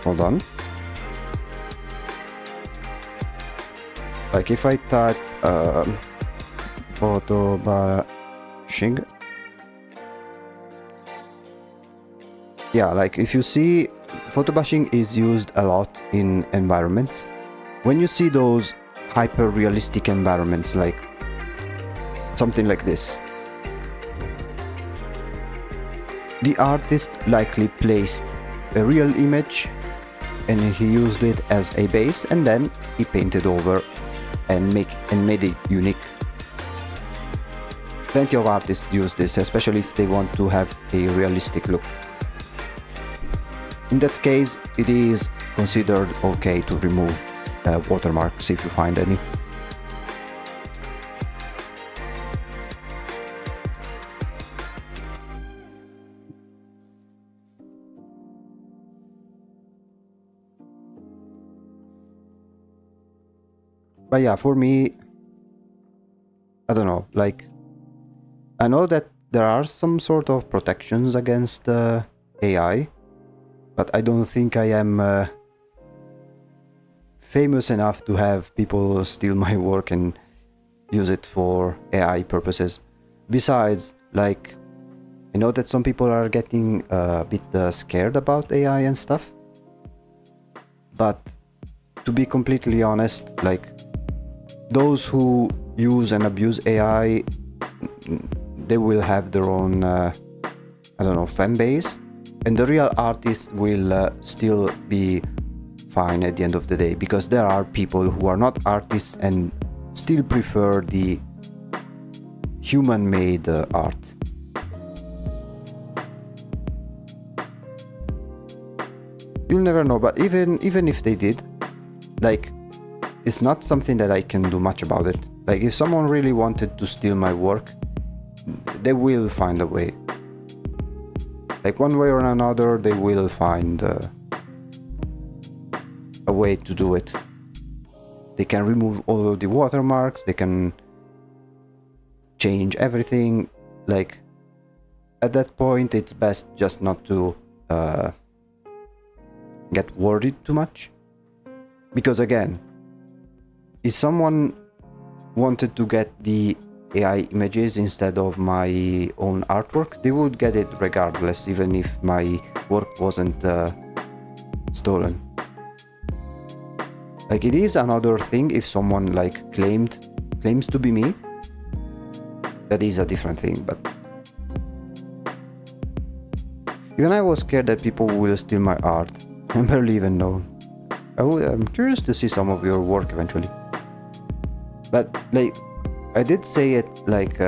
Hold on. Like if I type photo bashing, yeah, like if you see, photo bashing is used a lot in environments. When you see those hyper realistic environments, like something like this, the artist likely placed a real image and he used it as a base and then he painted over and made it unique. Plenty of artists use this, especially if they want to have a realistic look. In that case, it is considered okay to remove watermarks if you find any. But yeah, for me, I don't know, like, I know that there are some sort of protections against AI, but I don't think I am famous enough to have people steal my work and use it for AI purposes. Besides, like, I know that some people are getting a bit scared about AI and stuff, but to be completely honest, like, those who use and abuse AI, they will have their own, I don't know, fan base, and the real artists will still be fine at the end of the day, because there are people who are not artists and still prefer the human-made art. You'll never know, but even if they did, like, it's not something that I can do much about it. Like, if someone really wanted to steal my work, they will find a way. Like, one way or another, they will find a way to do it. They can remove all the watermarks, they can change everything. Like, at that point, it's best just not to get worried too much. Because again, if someone wanted to get the AI images instead of my own artwork, they would get it regardless, even if my work wasn't stolen. Like, it is another thing if someone like claims to be me. That is a different thing, but even I was scared that people will steal my art. I barely even know. I'm curious to see some of your work eventually. But like, I did say it like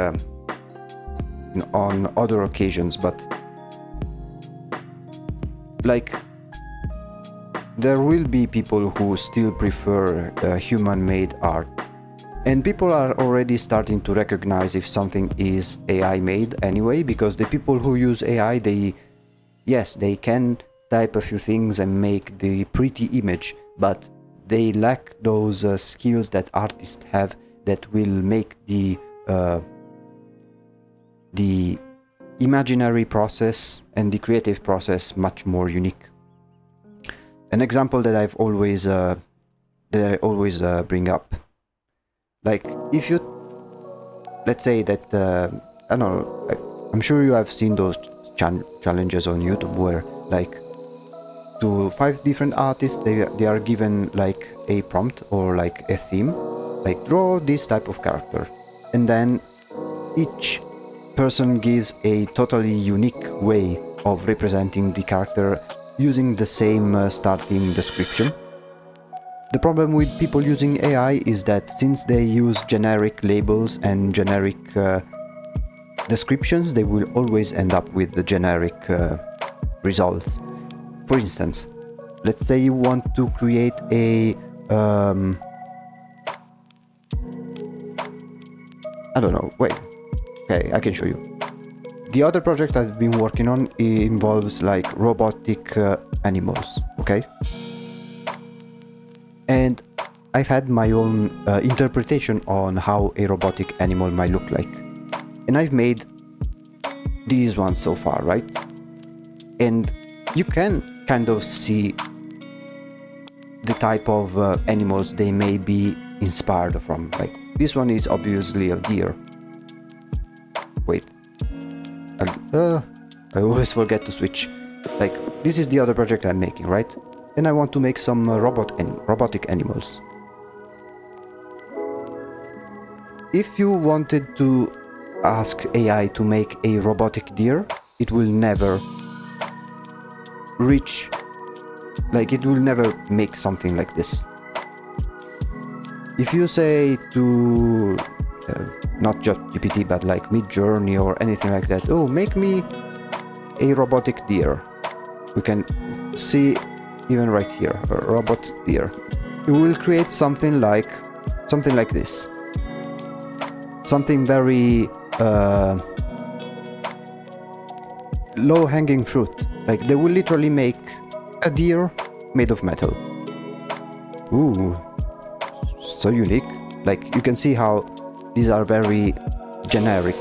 on other occasions, but like, there will be people who still prefer human-made art, and people are already starting to recognize if something is AI made anyway, because the people who use AI, they can type a few things and make the pretty image, but they lack those skills that artists have that will make the imaginary process and the creative process much more unique. An example that I always bring up, like, if you, let's say that I don't know, I'm sure you have seen those challenges on YouTube where, like, to 5 different artists, they are given like a prompt or like a theme, like, draw this type of character, and then each person gives a totally unique way of representing the character using the same starting description. The problem with people using AI is that since they use generic labels and generic descriptions, they will always end up with the generic results. For instance, let's say you want to create a I don't know, wait, okay, I can show you. The other project I've been working on involves like robotic animals, okay? And I've had my own interpretation on how a robotic animal might look like. And I've made these ones so far, right? And you can kind of see the type of animals they may be inspired from. Like, this one is obviously a deer. Wait. I always forget to switch. Like, this is the other project I'm making, right? And I want to make some robotic animals. If you wanted to ask AI to make a robotic deer, it will never reach, like, it will never make something like this. If you say to not just GPT, but like Midjourney or anything like that. Oh, make me a robotic deer. We can see even right here, a robot deer. It will create something like this. Something very low-hanging fruit. Like they will literally make a deer made of metal. Ooh, so unique. Like you can see how these are very generic.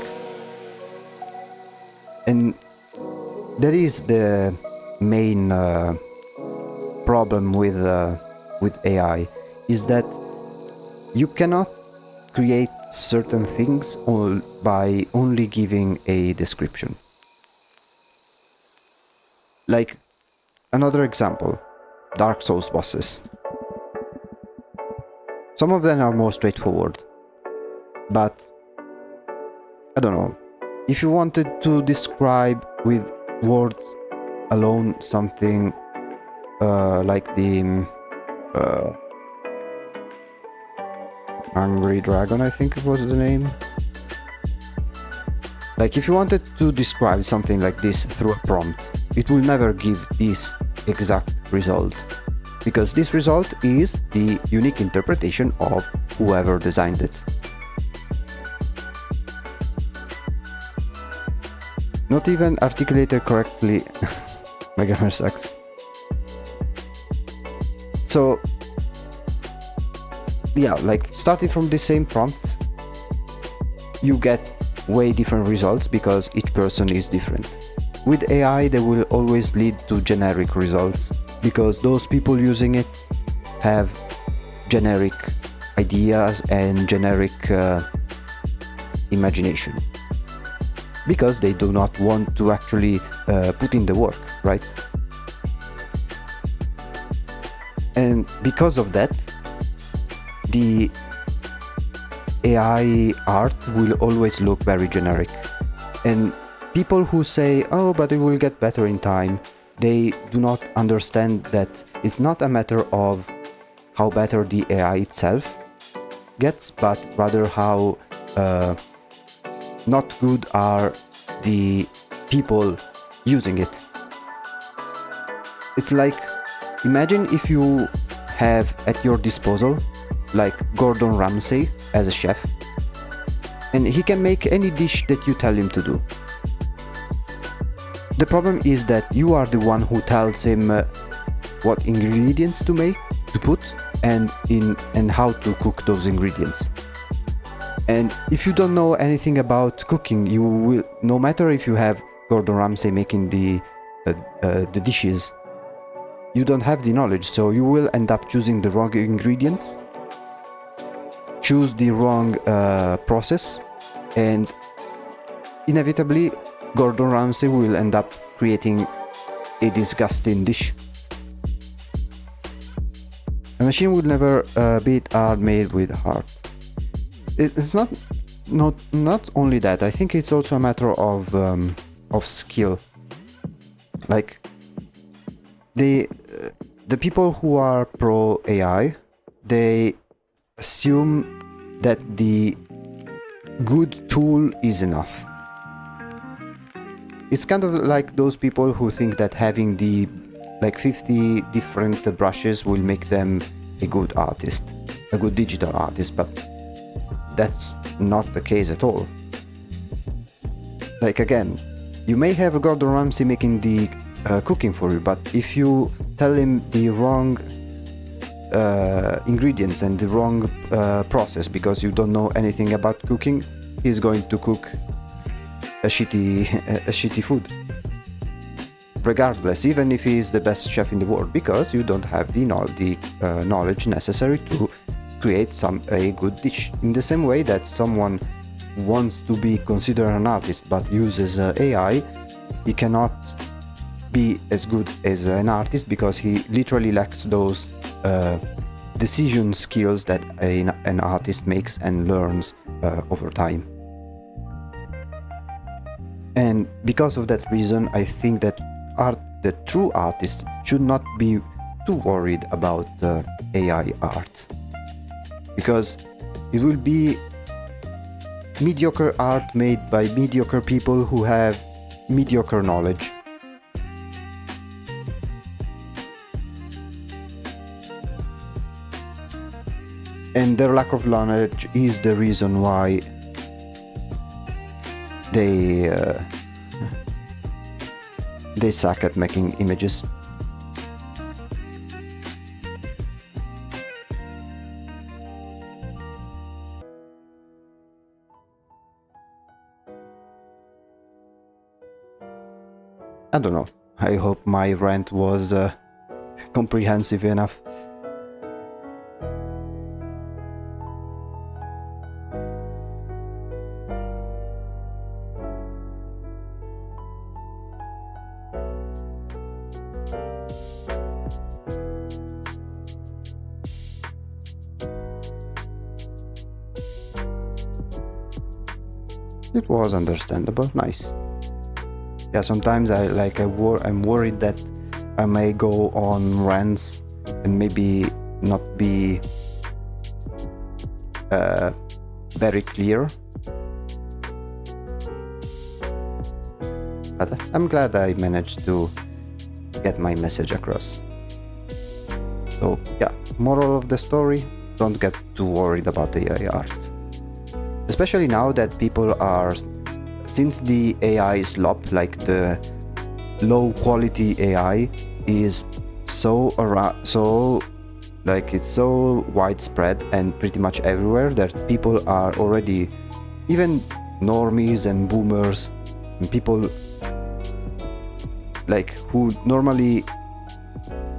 And that is the main problem with AI, is that you cannot create certain things by only giving a description. Like another example, Dark Souls bosses. Some of them are more straightforward, but I don't know. If you wanted to describe with words alone something like the Hungry Dragon, I think it was the name. Like if you wanted to describe something like this through a prompt, it will never give this exact result, because this result is the unique interpretation of whoever designed it. Not even articulated correctly. My grammar sucks. So yeah, like starting from the same prompt, you get way different results because each person is different. With AI, they will always lead to generic results because those people using it have generic ideas and generic imagination, because they do not want to actually put in the work, right? And because of that, the AI art will always look very generic. And people who say, oh, but it will get better in time, they do not understand that it's not a matter of how better the AI itself gets, but rather how not good are the people using it. It's like, imagine if you have at your disposal like Gordon Ramsay as a chef, and he can make any dish that you tell him to do. The problem is that you are the one who tells him what ingredients to put and how to cook those ingredients. And if you don't know anything about cooking, you will, no matter if you have Gordon Ramsay making the dishes, you don't have the knowledge, so you will end up choosing the wrong ingredients, choose the wrong process, and inevitably Gordon Ramsay will end up creating a disgusting dish. A machine would never beat art made with heart. It's not only that. I think it's also a matter of skill. Like the people who are pro AI, they assume that the good tool is enough. It's kind of like those people who think that having the 50 different brushes will make them a good artist, a good digital artist, but that's not the case at all. Like again, you may have a Gordon Ramsay making the cooking for you, but if you tell him the wrong ingredients and the wrong process because you don't know anything about cooking, he's going to cook a shitty food, regardless, even if he is the best chef in the world, because you don't have the knowledge necessary to create a good dish. In the same way that someone wants to be considered an artist but uses AI, he cannot be as good as an artist because he literally lacks those decision skills that an artist makes and learns over time. And because of that reason, I think that the true artists should not be too worried about AI art, because it will be mediocre art made by mediocre people who have mediocre knowledge. And their lack of knowledge is the reason why they suck at making images. I don't know. I hope my rant was comprehensive enough. It was understandable, nice. Yeah, sometimes I'm worried that I may go on rants and maybe not be very clear. But I'm glad I managed to get my message across. So yeah, moral of the story, don't get too worried about AI art. Especially now that people are, since the AI slop, like the low quality AI is so it's so widespread and pretty much everywhere that people are already, even normies and boomers and people like who normally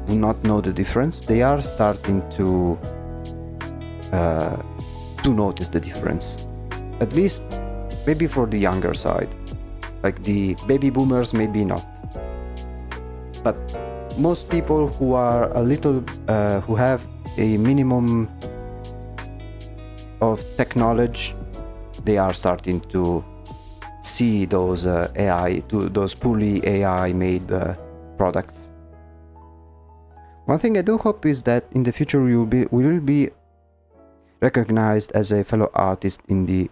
do not know the difference, they are starting to notice the difference. At least maybe for the younger side, like the baby boomers, maybe not, but most people who are a little who have a minimum of tech knowledge, they are starting to see those those poorly AI made products. One thing I do hope is that in the future we will be recognized as a fellow artist in the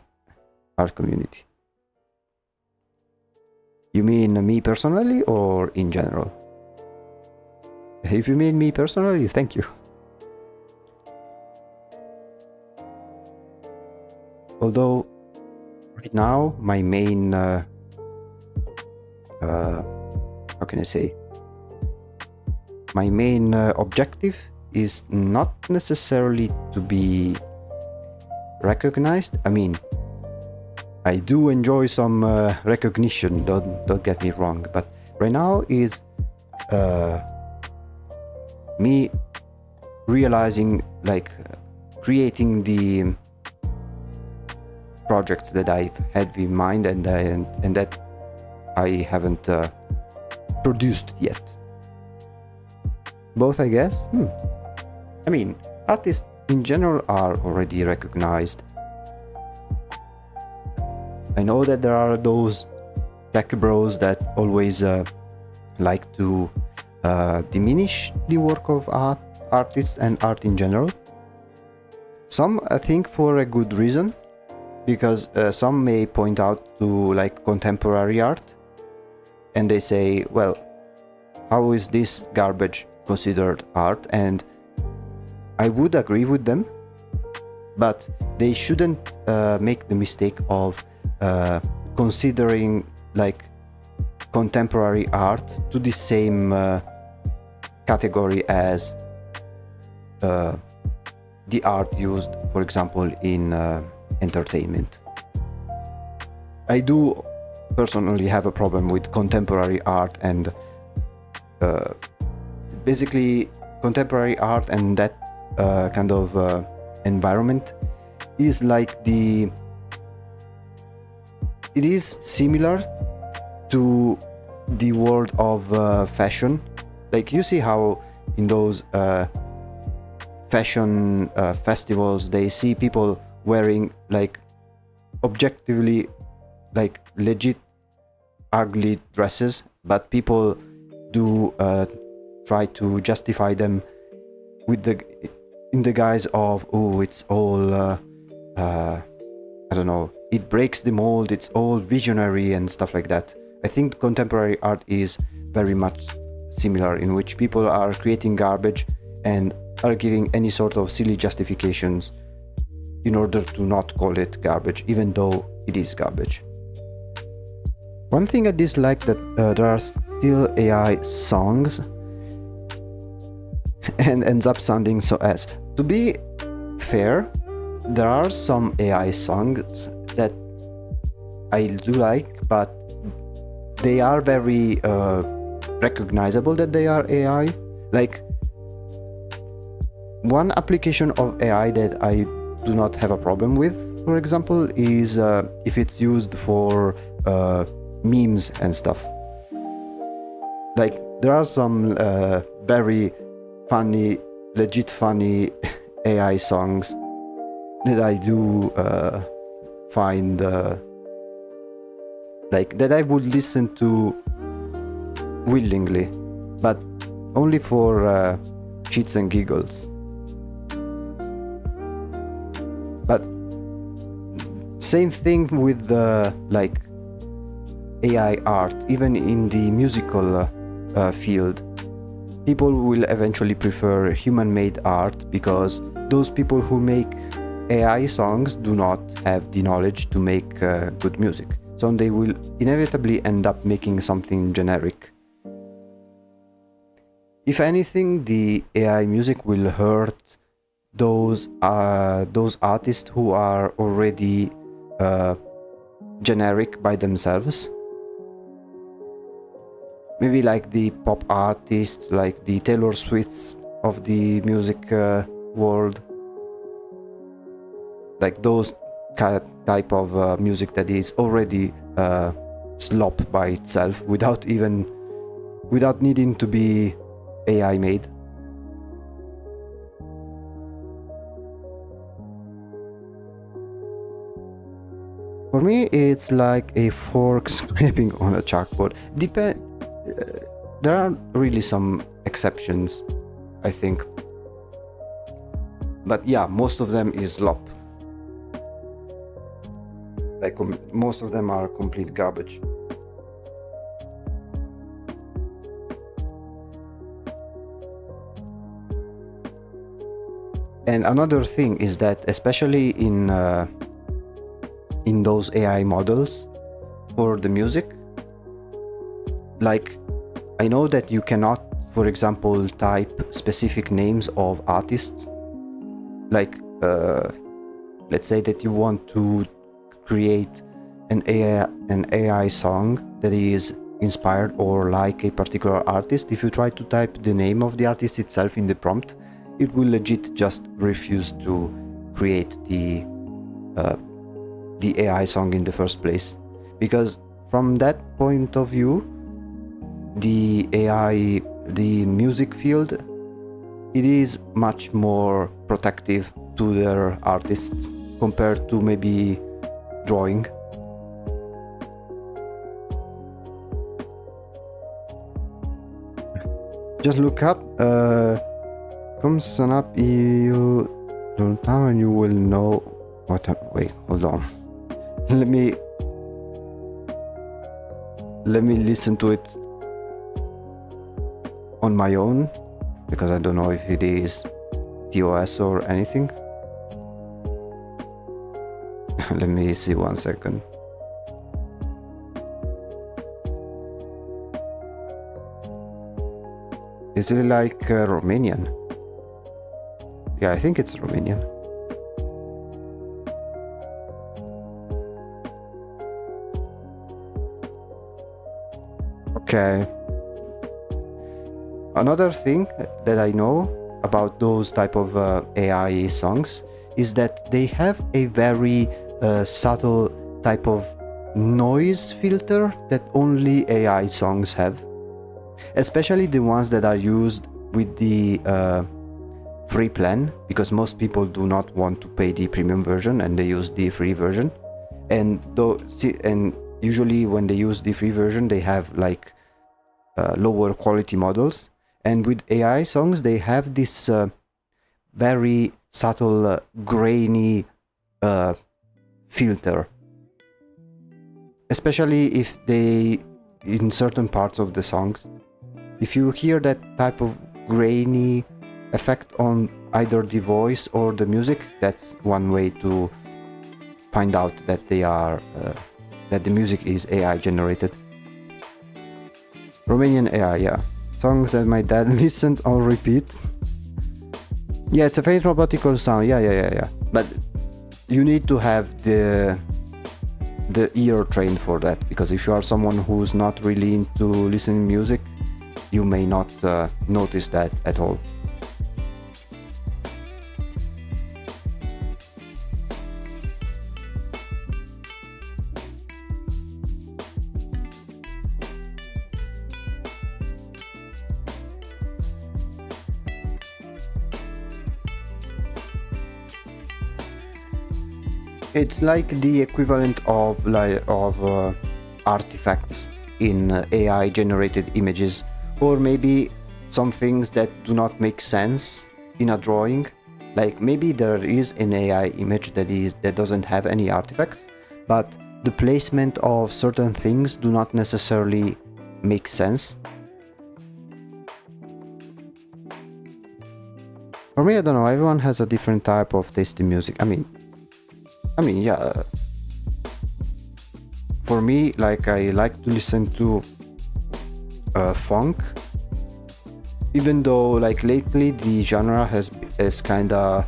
art community. You mean me personally or in general? If you mean me personally, thank you. Although right now my main how can I say, my main objective is not necessarily to be recognized. I mean, I do enjoy some recognition, don't get me wrong, but right now is me realizing, like creating the projects that I've had in mind and that I haven't produced yet. Both, I guess. I mean, artists in general are already recognized. I know that there are those tech bros that always like to diminish the work of artists and art in general. Some, I think, for a good reason, because some may point out to like contemporary art and they say, well, how is this garbage considered art? And I would agree with them, but they shouldn't make the mistake of considering like contemporary art to the same category as the art used, for example, in entertainment. I do personally have a problem with contemporary art and basically contemporary art and that kind of environment is like it is similar to the world of fashion. Like you see how in those fashion festivals they see people wearing like objectively like legit ugly dresses, but people do try to justify them with in the guise of, oh, it's all I don't know, it breaks the mold, it's all visionary and stuff like that. I think contemporary art is very much similar, in which people are creating garbage and are giving any sort of silly justifications in order to not call it garbage, even though it is garbage. One thing I dislike that there are still AI songs and ends up sounding so as. To be fair, there are some AI songs that I do like, but they are very recognizable that they are AI. Like, one application of AI that I do not have a problem with, for example, is if it's used for memes and stuff. Like, there are some very funny, legit funny AI songs that I do find like that I would listen to willingly, but only for shits and giggles. But same thing with the like AI art, even in the musical field. People will eventually prefer human-made art because those people who make AI songs do not have the knowledge to make good music. So they will inevitably end up making something generic. If anything, the AI music will hurt those artists who are already generic by themselves. Maybe like the pop artists, like the Taylor Swifts of the music world. Like those type of music that is already slop by itself without needing to be AI made. For me, it's like a fork scraping on a chalkboard. There are really some exceptions, I think. But yeah, most of them is slop. Like most of them are complete garbage. And another thing is that, especially in those AI models for the music, like, I know that you cannot, for example, type specific names of artists. Like, let's say that you want to create an AI song that is inspired or like a particular artist. If you try to type the name of the artist itself in the prompt, it will legit just refuse to create the AI song in the first place, because from that point of view, the music field, it is much more protective to their artists compared to maybe drawing. Just look up comes up you downtown and you will know what wait, hold on. Let me listen to it on my own, because I don't know if it is TOS or anything. Let me see 1 second. Is it like Romanian? Yeah, I think it's Romanian. Okay. Another thing that I know about those type of AI songs is that they have a very subtle type of noise filter that only AI songs have, especially the ones that are used with the free plan, because most people do not want to pay the premium version and they use the free version. And usually when they use the free version, they have like lower quality models. And with AI songs, they have this very subtle grainy filter, especially if they, in certain parts of the songs, if you hear that type of grainy effect on either the voice or the music, that's one way to find out that they are that the music is AI generated. Romanian AI, yeah. Songs that my dad listens on repeat. Yeah, it's a faint robotical sound. Yeah. But you need to have the ear trained for that, because if you are someone who's not really into listening music, you may not notice that at all. It's like the equivalent of artifacts in AI generated images, or maybe some things that do not make sense in a drawing. Like maybe there is an AI image that doesn't have any artifacts, but the placement of certain things do not necessarily make sense. For me, I don't know, everyone has a different type of taste in music. I mean, yeah. For me, like, I like to listen to funk, even though like lately the genre has kinda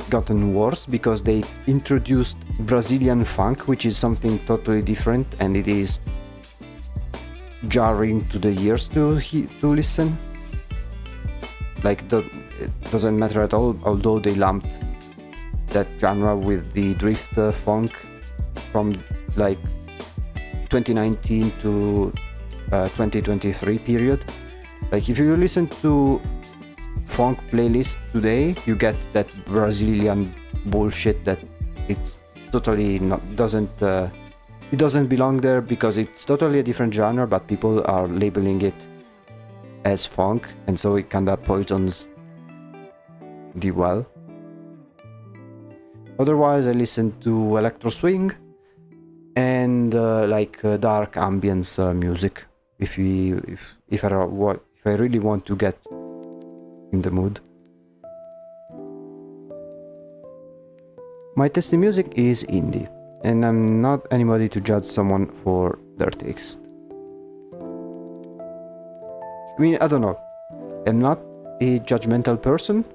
gotten worse, because they introduced Brazilian funk, which is something totally different, and it is jarring to the ears to listen. Like, it doesn't matter at all, although they lumped that genre with the drift funk from like 2019 to 2023 period. Like, if you listen to funk playlist today, you get that Brazilian bullshit that it's totally it doesn't belong there, because it's totally a different genre, but people are labeling it as funk, and so it kinda poisons the well. Otherwise, I listen to electro swing and dark ambience music. If I really want to get in the mood. My taste in music is indie, and I'm not anybody to judge someone for their taste. I mean, I don't know. I'm not a judgmental person,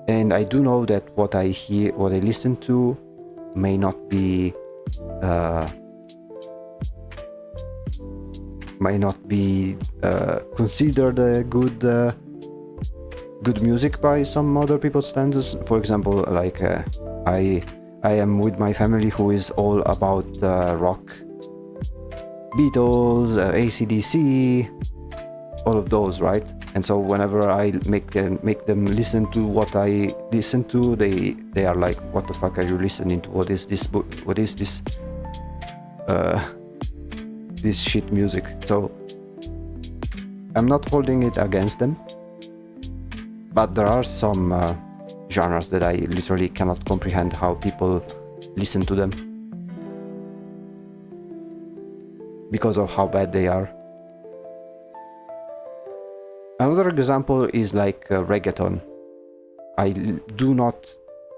and I do know that what I hear, what I listen to, may not be considered a good music by some other people's standards. For example, like I am with my family who is all about rock, Beatles, AC/DC, all of those, right? And so whenever I make them listen to what I listen to, they are like, "What the fuck are you listening to? What is this book? What is this this shit music?" So I'm not holding it against them, but there are some genres that I literally cannot comprehend how people listen to them, because of how bad they are. Another example is like reggaeton. I do not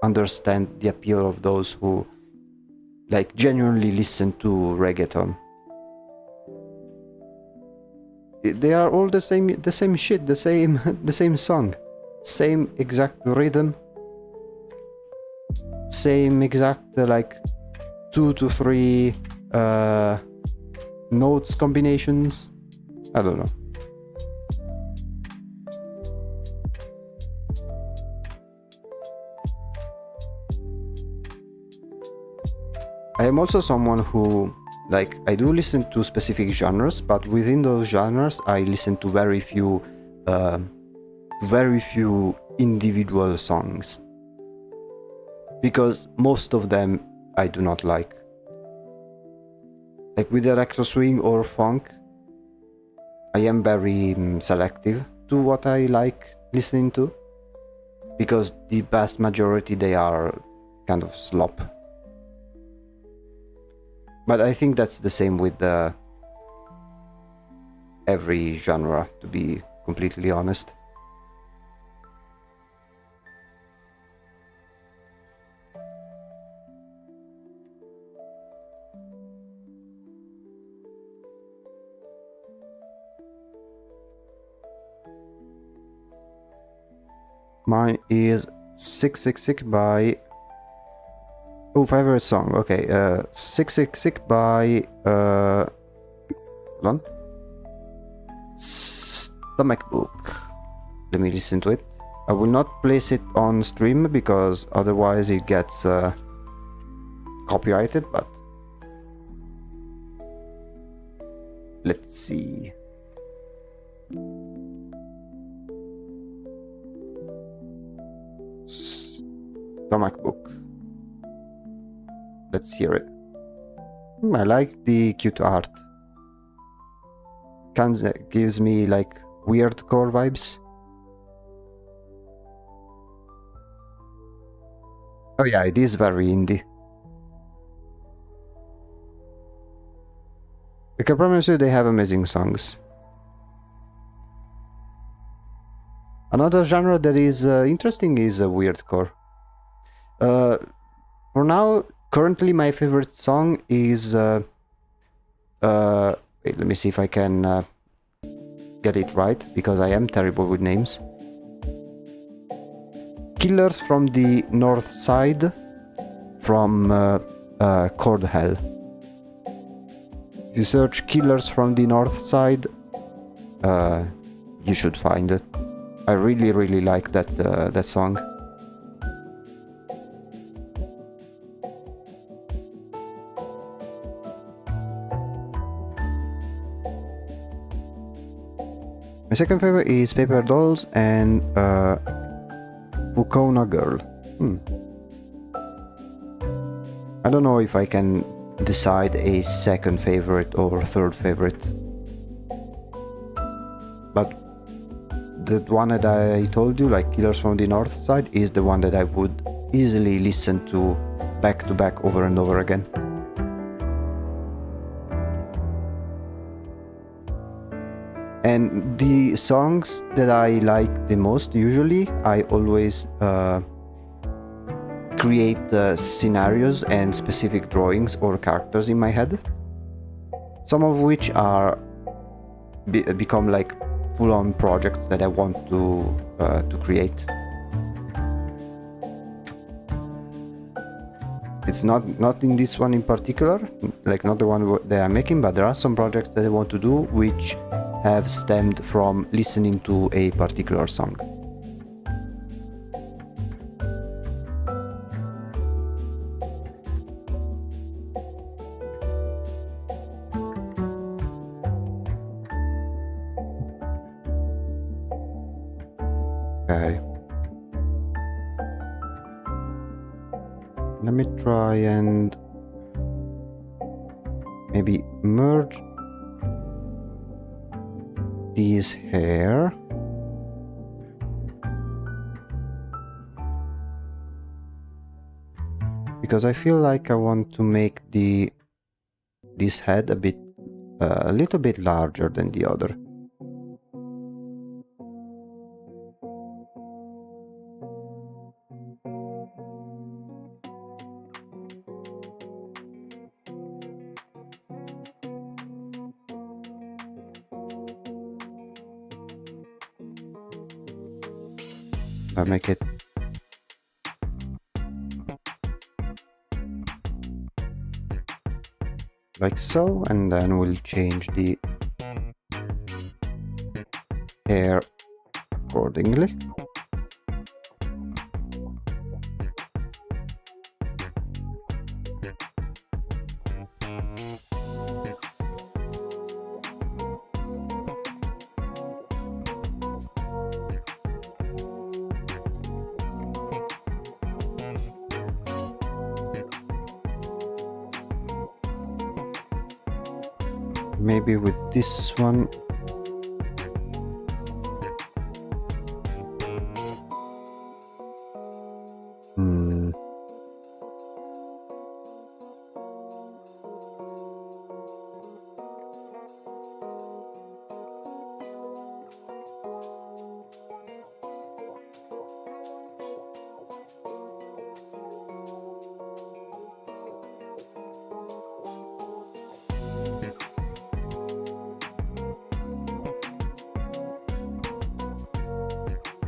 understand the appeal of those who like genuinely listen to reggaeton. They are all the same shit, the same song, same exact rhythm, same exact like 2 to 3 notes combinations. I don't know. I am also someone who, like, I do listen to specific genres, but within those genres I listen to very few individual songs, because most of them I do not like. Like with electro swing or funk, I am very selective to what I like listening to, because the vast majority, they are kind of slop. But I think that's the same with every genre, to be completely honest. Mine is 666 by... Oh, favorite song. Okay, 666 by... Hold on. Stomach Book. Let me listen to it. I will not place it on stream because otherwise it gets copyrighted, but... Let's see. Stomach Book. Let's hear it. I like the cute art. Gives me like weird core vibes. Oh yeah, it is very indie. I can promise you they have amazing songs. Another genre that is interesting is weirdcore. For now, currently my favorite song is... wait, let me see if I can get it right, because I am terrible with names. Killers from the North Side from Chord Hell. If you search Killers from the North Side, you should find it. I really like that song. My second favorite is Paper Dolls and Wukona Girl. I don't know if I can decide a second favorite or third favorite, but the one that I told you, like Killers from the North Side, is the one that I would easily listen to back over and over again. And the songs that I like the most, usually, I always create scenarios and specific drawings or characters in my head. Some of which are become like full-on projects that I want to create. It's not in this one in particular, like not the one that I'm making, but there are some projects that I want to do which have stemmed from listening to a particular song. Okay. Let me try and maybe merge these here. Because I feel like I want to make this head a little bit larger than the other. I make it like so, and then we'll change the hair accordingly. Maybe with this one.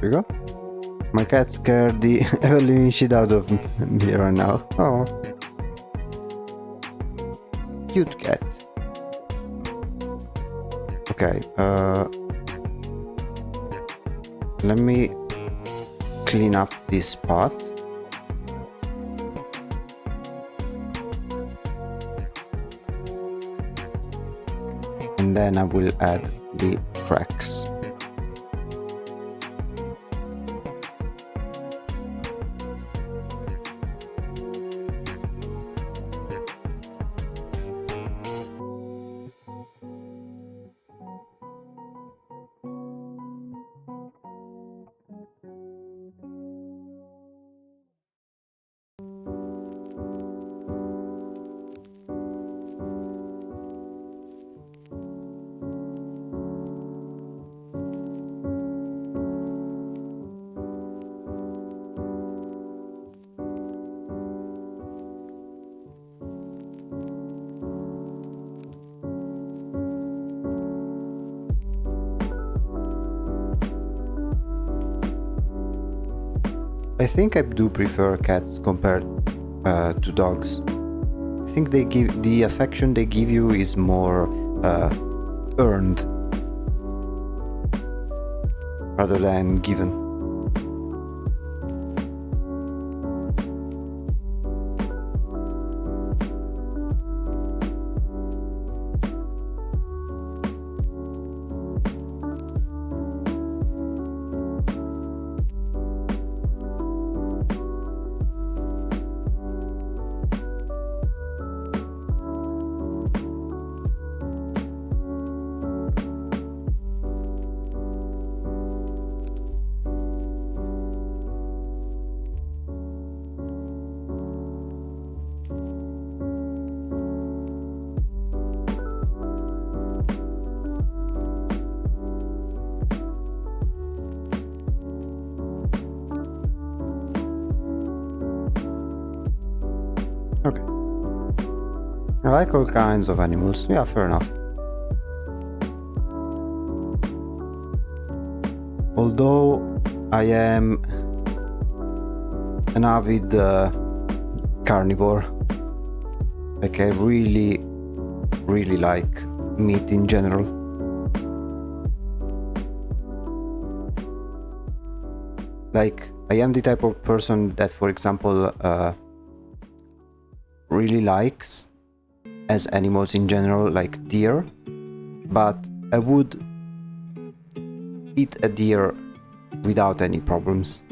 There we go. My cat scared the ever-living shit out of me right now. Oh. Cute cat. Okay, let me clean up this spot. And then I will add the cracks. I think I do prefer cats compared to dogs. I think they give the affection they give you is more earned rather than given. Okay. I like all kinds of animals. Yeah, fair enough. Although I am an avid carnivore, like I really like meat in general. Like I am the type of person that, for example, really likes as animals in general, like deer, but I would eat a deer without any problems.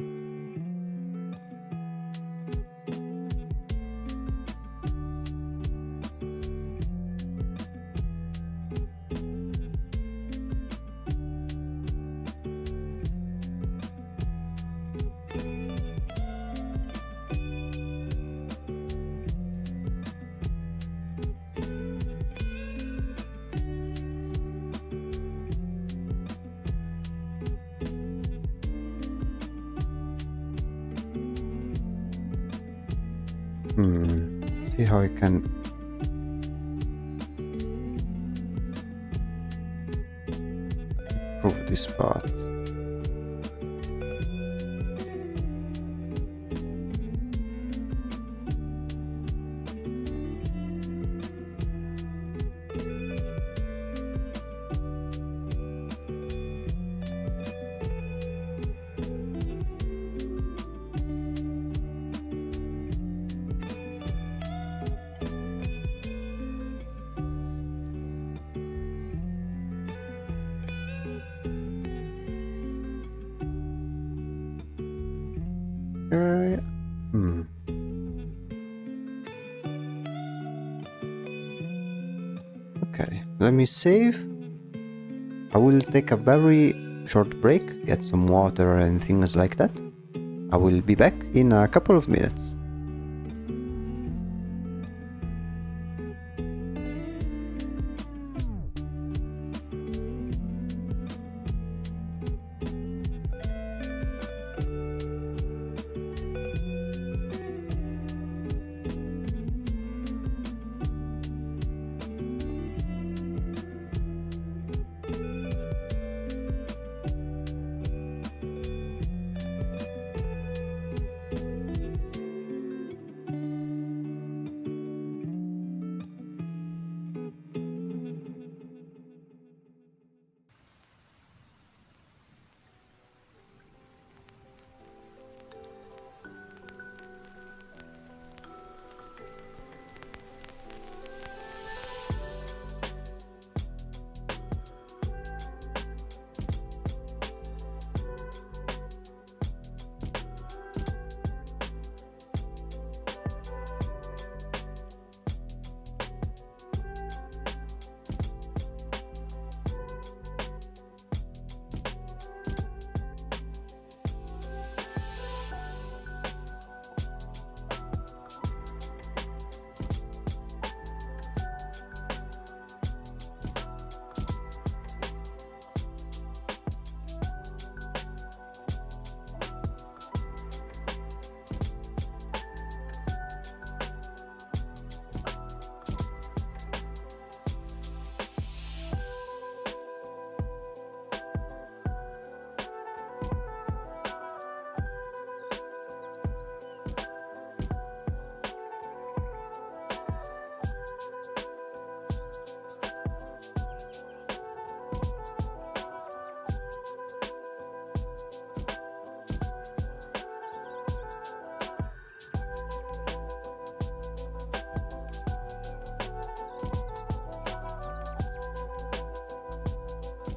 See how I can improve this part. Okay, let me save. I will take a very short break, get some water and things like that. I will be back in a couple of minutes.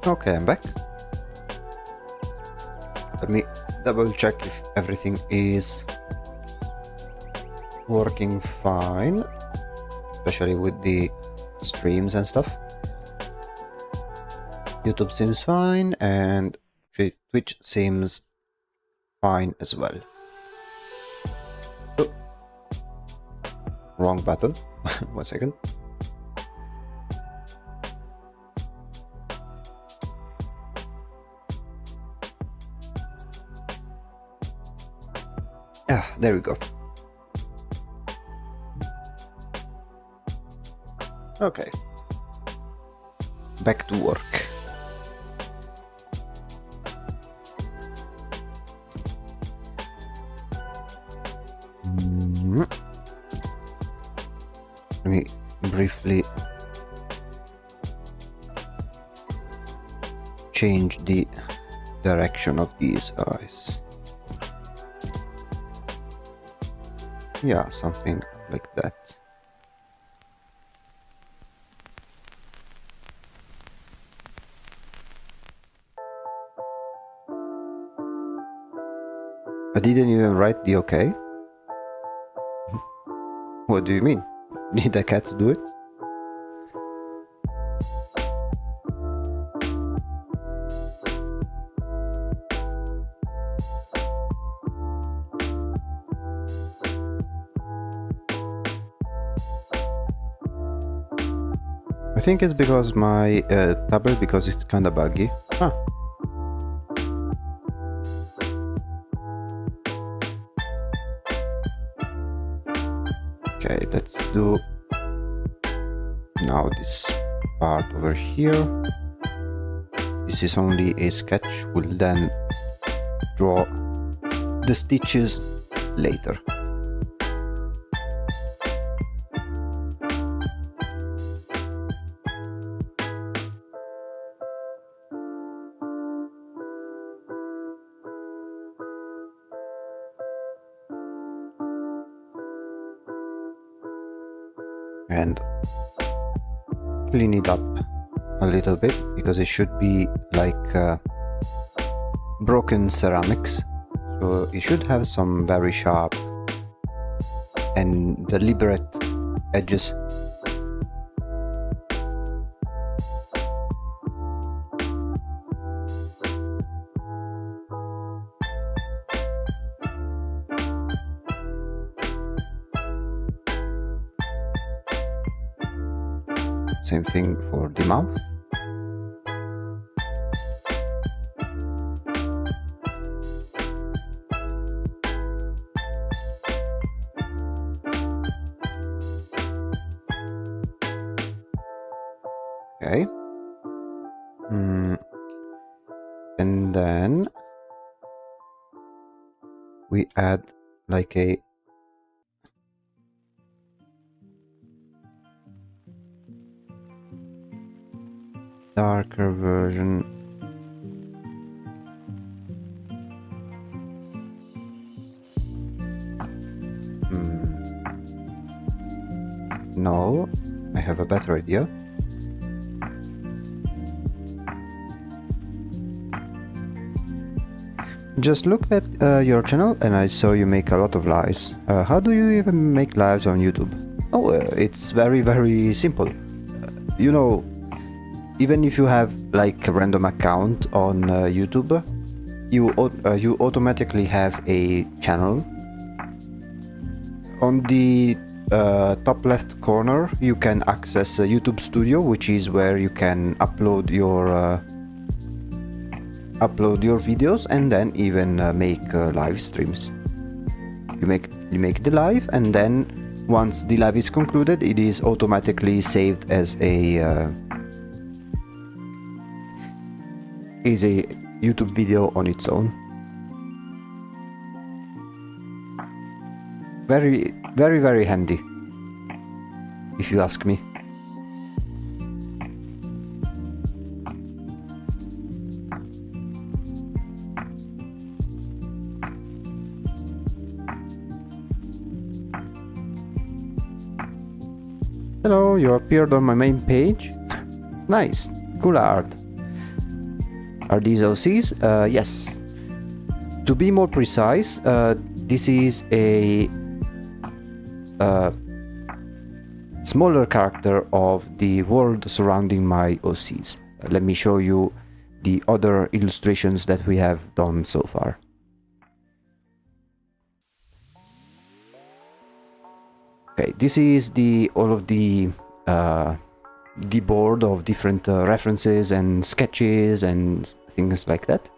Okay, I'm back. Let me double check if everything is working fine, especially with the streams and stuff. YouTube seems fine and Twitch seems fine as well. Oh. Wrong button. 1 second. Ah, there we go. Okay. Back to work. Let me briefly change the direction of these eyes. Yeah, something like that. I didn't even write the okay. What do you mean? Did the cat do it? I think it's because my tablet, because it's kinda buggy. Huh. Okay, let's do now this part over here. This is only a sketch. We'll then draw the stitches later. And clean it up a little bit because it should be like broken ceramics, so it should have some very sharp and deliberate edges. Same thing for the mouth. Okay. And then we add like a darker version. No, I have a better idea. Just looked at your channel and I saw you make a lot of lives. How do you even make lives on YouTube? Oh, it's very simple. You know, even if you have like a random account on YouTube, you automatically have a channel. On the top left corner, you can access YouTube Studio, which is where you can upload your videos and then even make live streams. You make the live, and then once the live is concluded, it is automatically saved as a YouTube video on its own. Very handy, if you ask me. Hello, you appeared on my main page. Nice, cool art. Are these OCs? Yes. To be more precise, this is a smaller character of the world surrounding my OCs. Let me show you the other illustrations that we have done so far. Okay, this is all of the board of different references and sketches and things like that.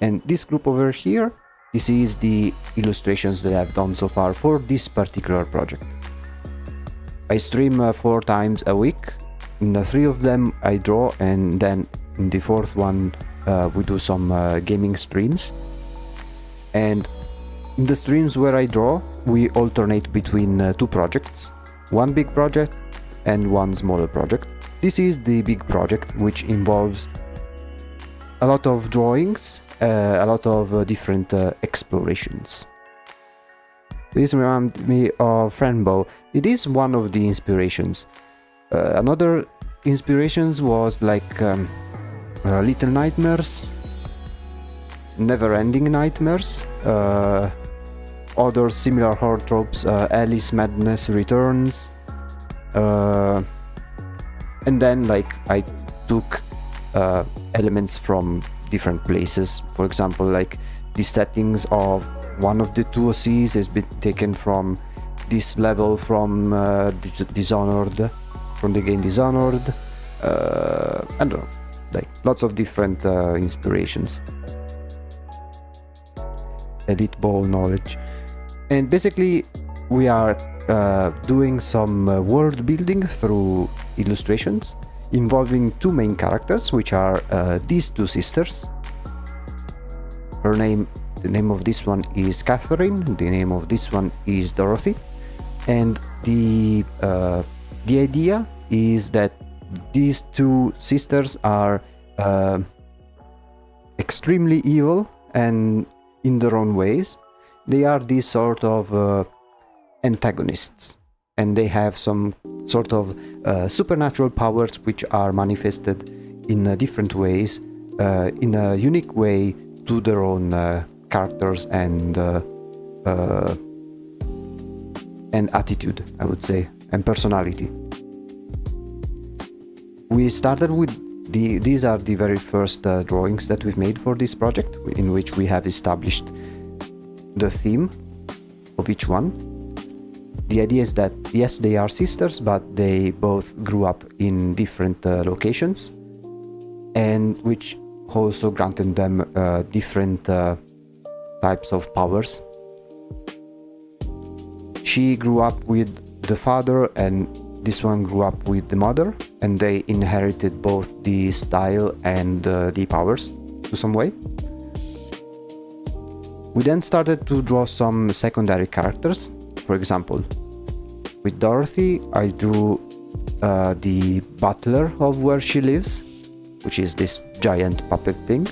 And this group over here, this is the illustrations that I've done so far for this particular project. I stream 4 times a week. In the 3 of them I draw, and then in the 4th one we do some gaming streams. And in the streams where I draw, we alternate between 2 projects, one big project and one smaller project. This is the big project, which involves a lot of drawings, a lot of different explorations. This reminds me of Frenbow. It is one of the inspirations. Another inspirations was like Little Nightmares, Never-Ending Nightmares, other similar horror tropes, Alice Madness Returns, and then like I took elements from different places. For example, like the settings of one of the 2 OCs has been taken from this level from Dishonored, from the game Dishonored. I don't know, like lots of different inspirations. Elite Ball knowledge. And basically we are doing some world building through illustrations involving 2 main characters, which are these 2 sisters. The name of this one is Catherine, the name of this one is Dorothy. And the idea is that these 2 sisters are extremely evil, and in their own ways they are these sort of antagonists, and they have some sort of supernatural powers which are manifested in different ways, in a unique way to their own characters and attitude, I would say, and personality. We started with these are the very first drawings that we've made for this project, in which we have established the theme of each one. The idea is that yes, they are sisters, but they both grew up in different locations, and which also granted them different types of powers. She grew up with the father, and this one grew up with the mother, and they inherited both the style and the powers to some way. We then started to draw some secondary characters. For example, with Dorothy, I drew the butler of where she lives, which is this giant puppet thing.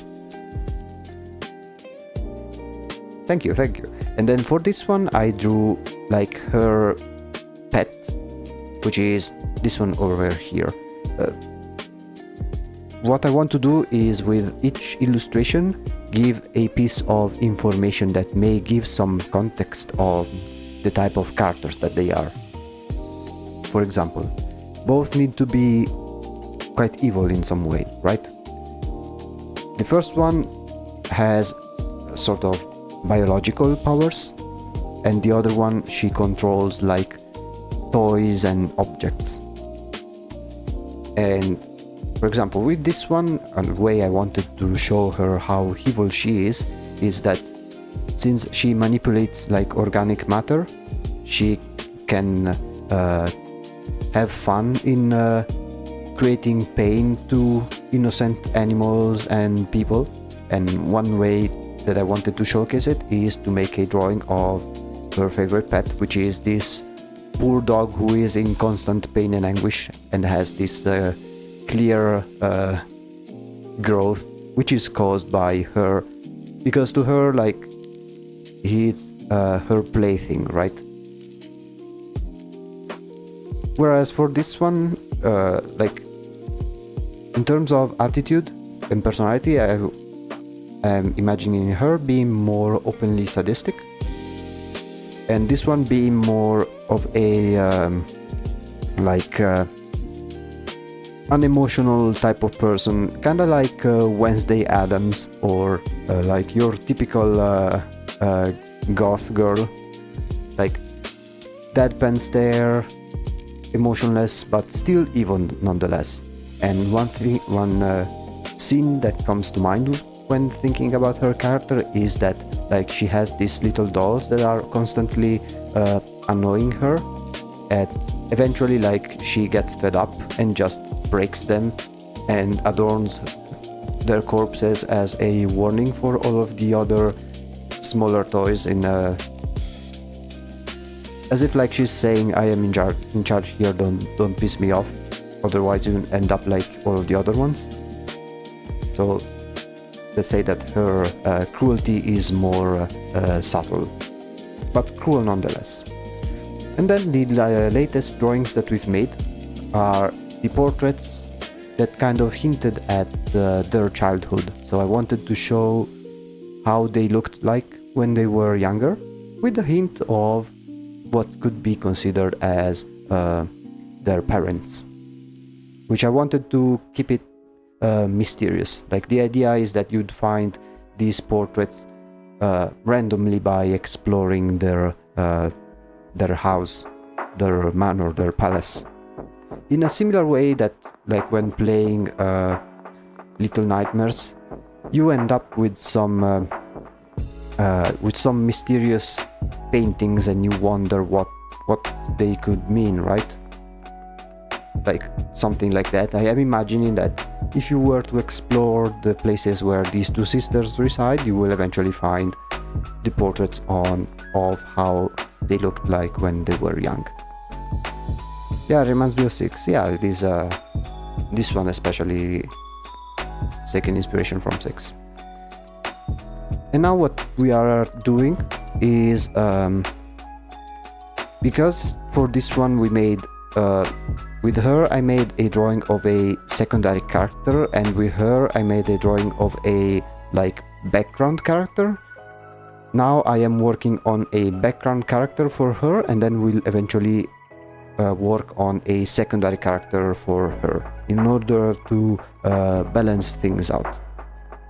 Thank you. And then for this one, I drew like her pet, which is this one over here. What I want to do is, with each illustration, give a piece of information that may give some context of the type of characters that they are. For example, both need to be quite evil in some way, right? The first one has sort of biological powers, and the other one, she controls like toys and objects. And for example, with this one, a way I wanted to show her how evil she is that since she manipulates like organic matter, she can have fun in creating pain to innocent animals and people. And one way that I wanted to showcase it is to make a drawing of her favorite pet, which is this poor dog who is in constant pain and anguish and has this clear growth, which is caused by her, because to her, like, he's her plaything, right? Whereas for this one, like, in terms of attitude and personality, I I'm imagining her being more openly sadistic, and this one being more of a unemotional type of person, kind of like Wednesday Addams, or like your typical goth girl, like deadpan stare, emotionless but still evil nonetheless. And one scene that comes to mind when thinking about her character is that like she has these little dolls that are constantly annoying her, and eventually like she gets fed up and just breaks them and adorns their corpses as a warning for all of the other smaller toys, in as if like she's saying, I am in charge here, don't piss me off, otherwise you end up like all of the other ones. So let's say that her cruelty is more subtle, but cruel nonetheless. And then the latest drawings that we've made are the portraits that kind of hinted at their childhood. So I wanted to show how they looked like when they were younger, with a hint of what could be considered as their parents, which I wanted to keep it mysterious. Like the idea is that you'd find these portraits randomly by exploring their house, their manor, their palace, in a similar way that like when playing Little Nightmares, you end up with some mysterious paintings and you wonder what they could mean, right? Like something like that. I am imagining that if you were to explore the places where these two sisters reside, you will eventually find the portraits of how they looked like when they were young. Yeah, it reminds me of 6. Yeah, it is this one especially taking inspiration from 6. And now what we are doing is because for this one we made with her I made a drawing of a secondary character, and with her I made a drawing of a like background character. Now I am working on a background character for her, and then we'll eventually work on a secondary character for her in order to balance things out.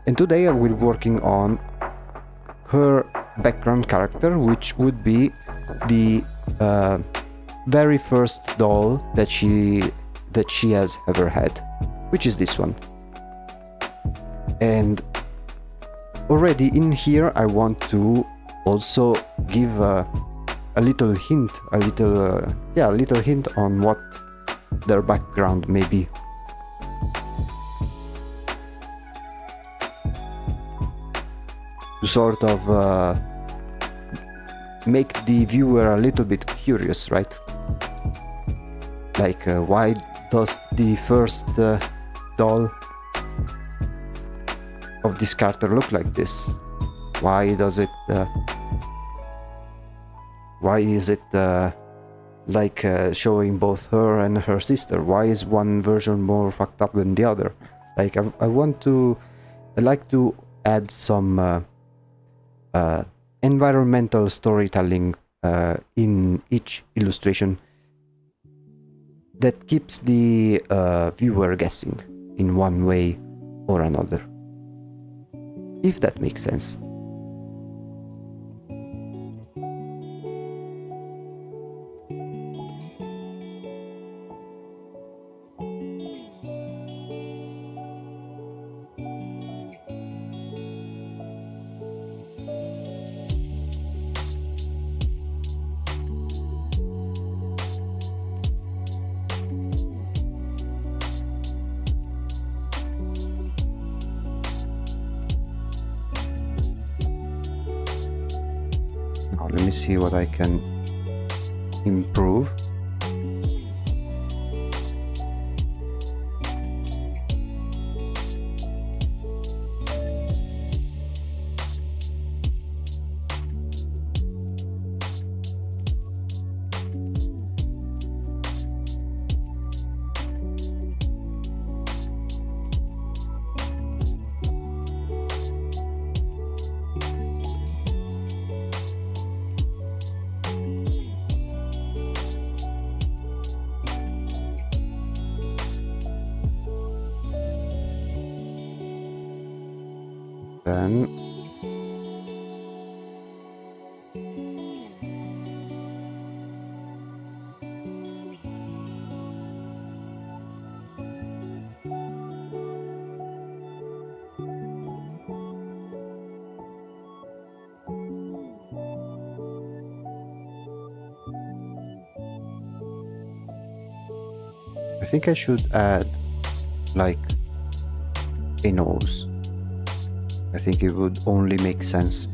And today I will be working on her background character, which would be the very first doll that she has ever had, which is this one. And already in here I want to also give a little hint, a little hint on what their background may be. To sort of make the viewer a little bit curious, right? Like why does the first doll of this character look like this? Why is it like showing both her and her sister? Why is one version more fucked up than the other? Like I like to add some environmental storytelling in each illustration that keeps the viewer guessing in one way or another, if that makes sense. Now let me see what I can improve. Then I think I should add like a nose. I think it would only make sense.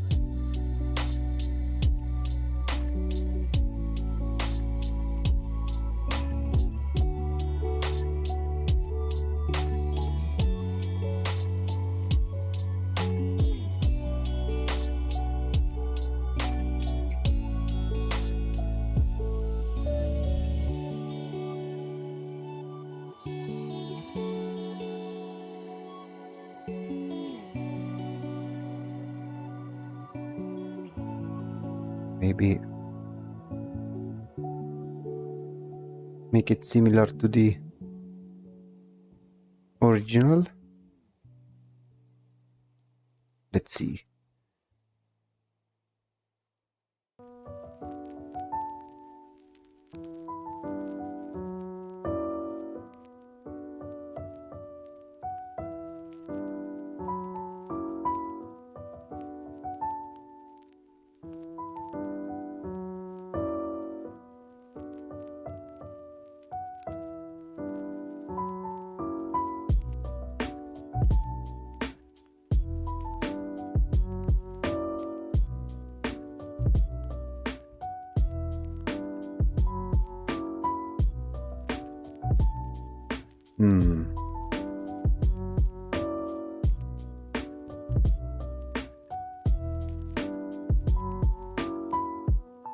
Maybe make it similar to the original. Let's see.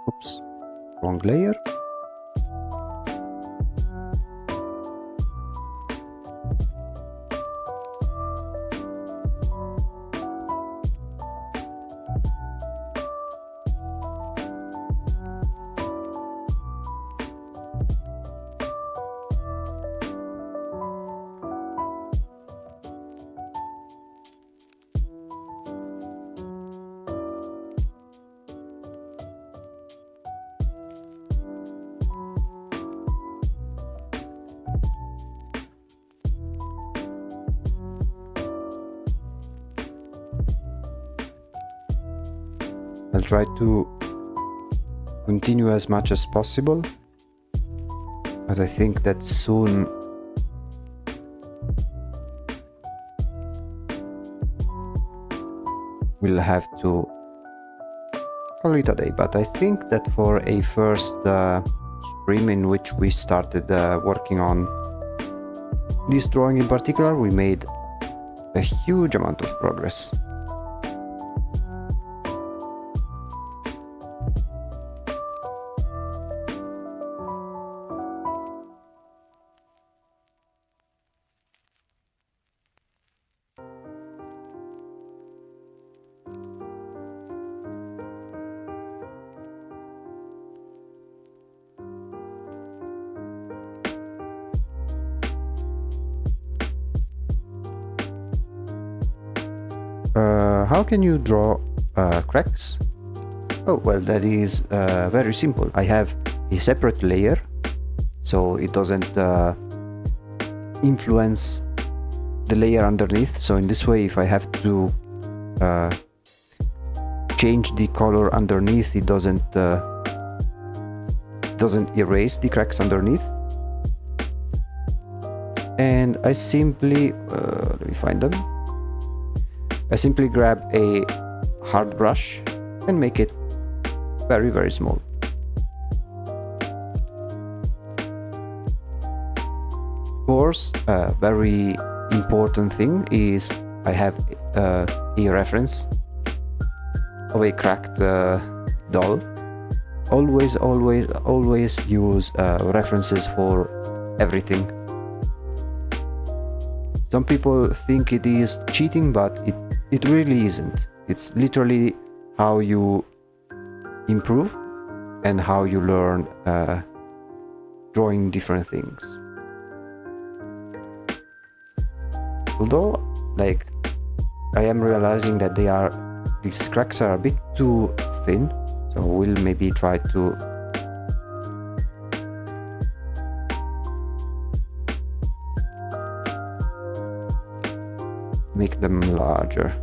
Oops, wrong layer. I'll try to continue as much as possible, but I think that soon we'll have to call it a day. But I think that for a first stream in which we started working on this drawing in particular, we made a huge amount of progress. How can you draw cracks? Oh, well, that is very simple. I have a separate layer, so it doesn't influence the layer underneath. So in this way, if I have to change the color underneath, it doesn't erase the cracks underneath. And I simply let me find them. I simply grab a hard brush and make it very, very small. Of course, a very important thing is I have a reference of a cracked doll. Always use references for everything. Some people think it is cheating, but it really isn't. It's literally how you improve and how you learn drawing different things. Although, like, I am realizing that these cracks are a bit too thin, so we'll maybe try to make them larger.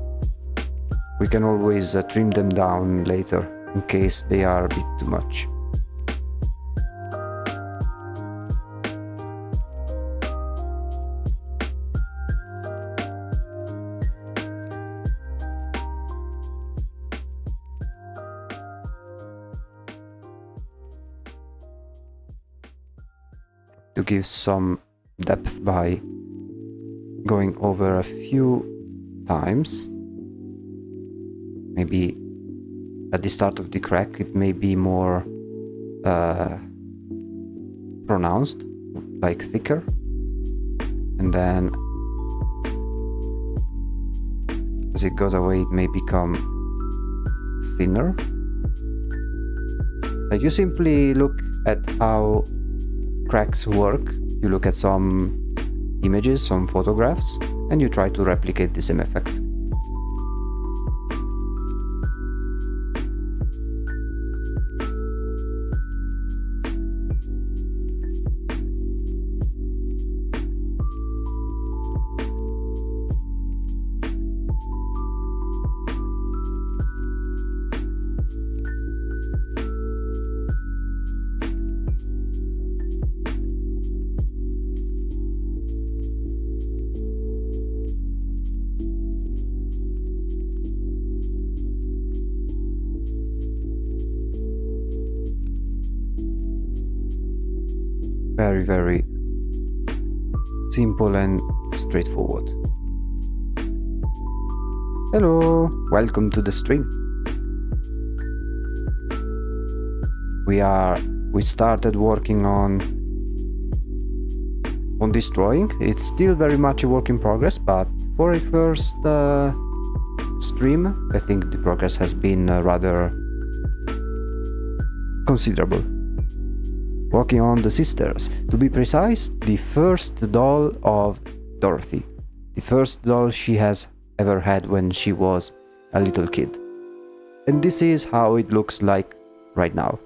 We can always trim them down later in case they are a bit too much. To give some depth by going over a few times. Maybe at the start of the crack it may be more pronounced, like thicker, and then as it goes away it may become thinner. You simply look at how cracks work, you look at some images, some photographs, and you try to replicate the same effect. Very, very simple and straightforward. Hello, welcome to the stream. We started working on this drawing. It's still very much a work in progress, but for a first stream, I think the progress has been rather considerable. Working on the sisters, to be precise, the first doll of Dorothy, the first doll she has ever had when she was a little kid. And this is how it looks like right now.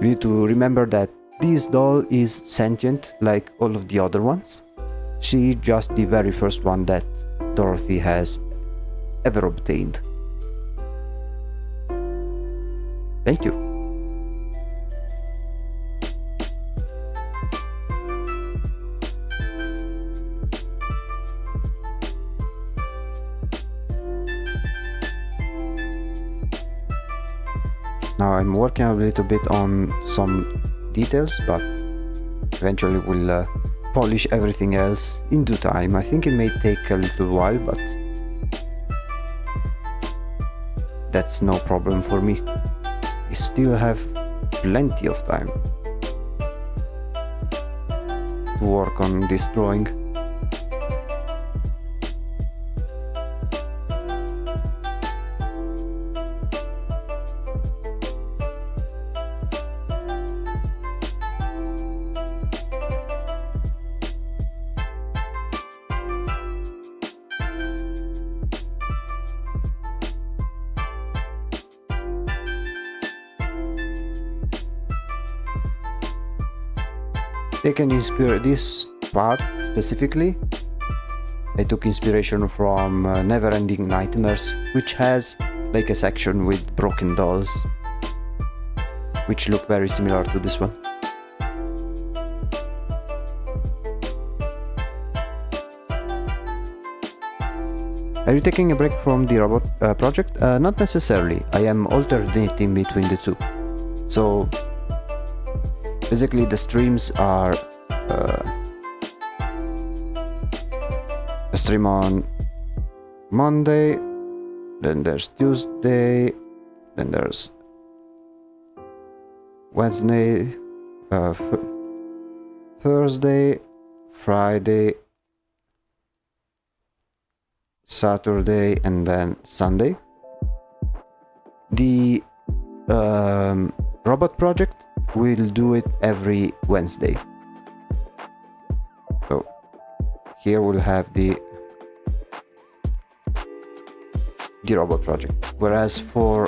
You need to remember that this doll is sentient like all of the other ones. She's just the very first one that Dorothy has ever obtained. Thank you. Now I'm working a little bit on some details, but eventually we'll polish everything else in due time. I think it may take a little while, but that's no problem for me. I still have plenty of time to work on this drawing. Taken this part specifically, I took inspiration from Neverending Nightmares, which has like a section with broken dolls, which look very similar to this one. Are you taking a break from the robot project? Not necessarily. I am alternating between the two. So basically the streams are a stream on Monday, then there's Tuesday, then there's Wednesday, Thursday, Friday, Saturday, and then Sunday. The robot project will do it every Wednesday. So here we'll have the the robot project. Whereas for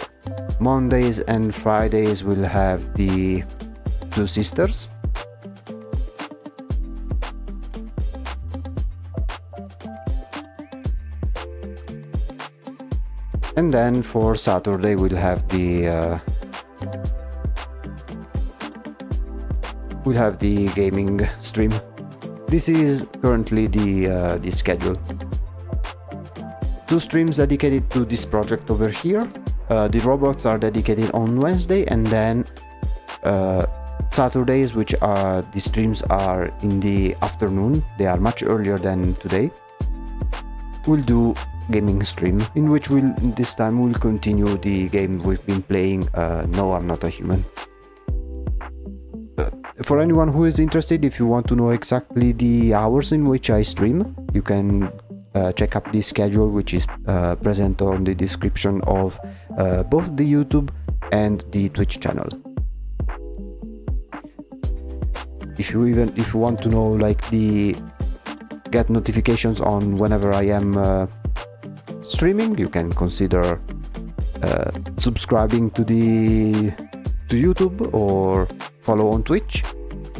Mondays and Fridays we'll have the two sisters. And then for Saturday we'll have the gaming stream. This is currently the schedule. Two streams dedicated to this project over here. The robots are dedicated on Wednesday, and then Saturdays, which are the streams are in the afternoon. They are much earlier than today. We'll do gaming stream in which this time we'll continue the game we've been playing, No, I'm Not a Human. For anyone who is interested, if you want to know exactly the hours in which I stream, you can check up the schedule, which is present on the description of both the YouTube and the Twitch channel. If you want to know, like, get notifications on whenever I am streaming, you can consider subscribing to YouTube or follow on Twitch.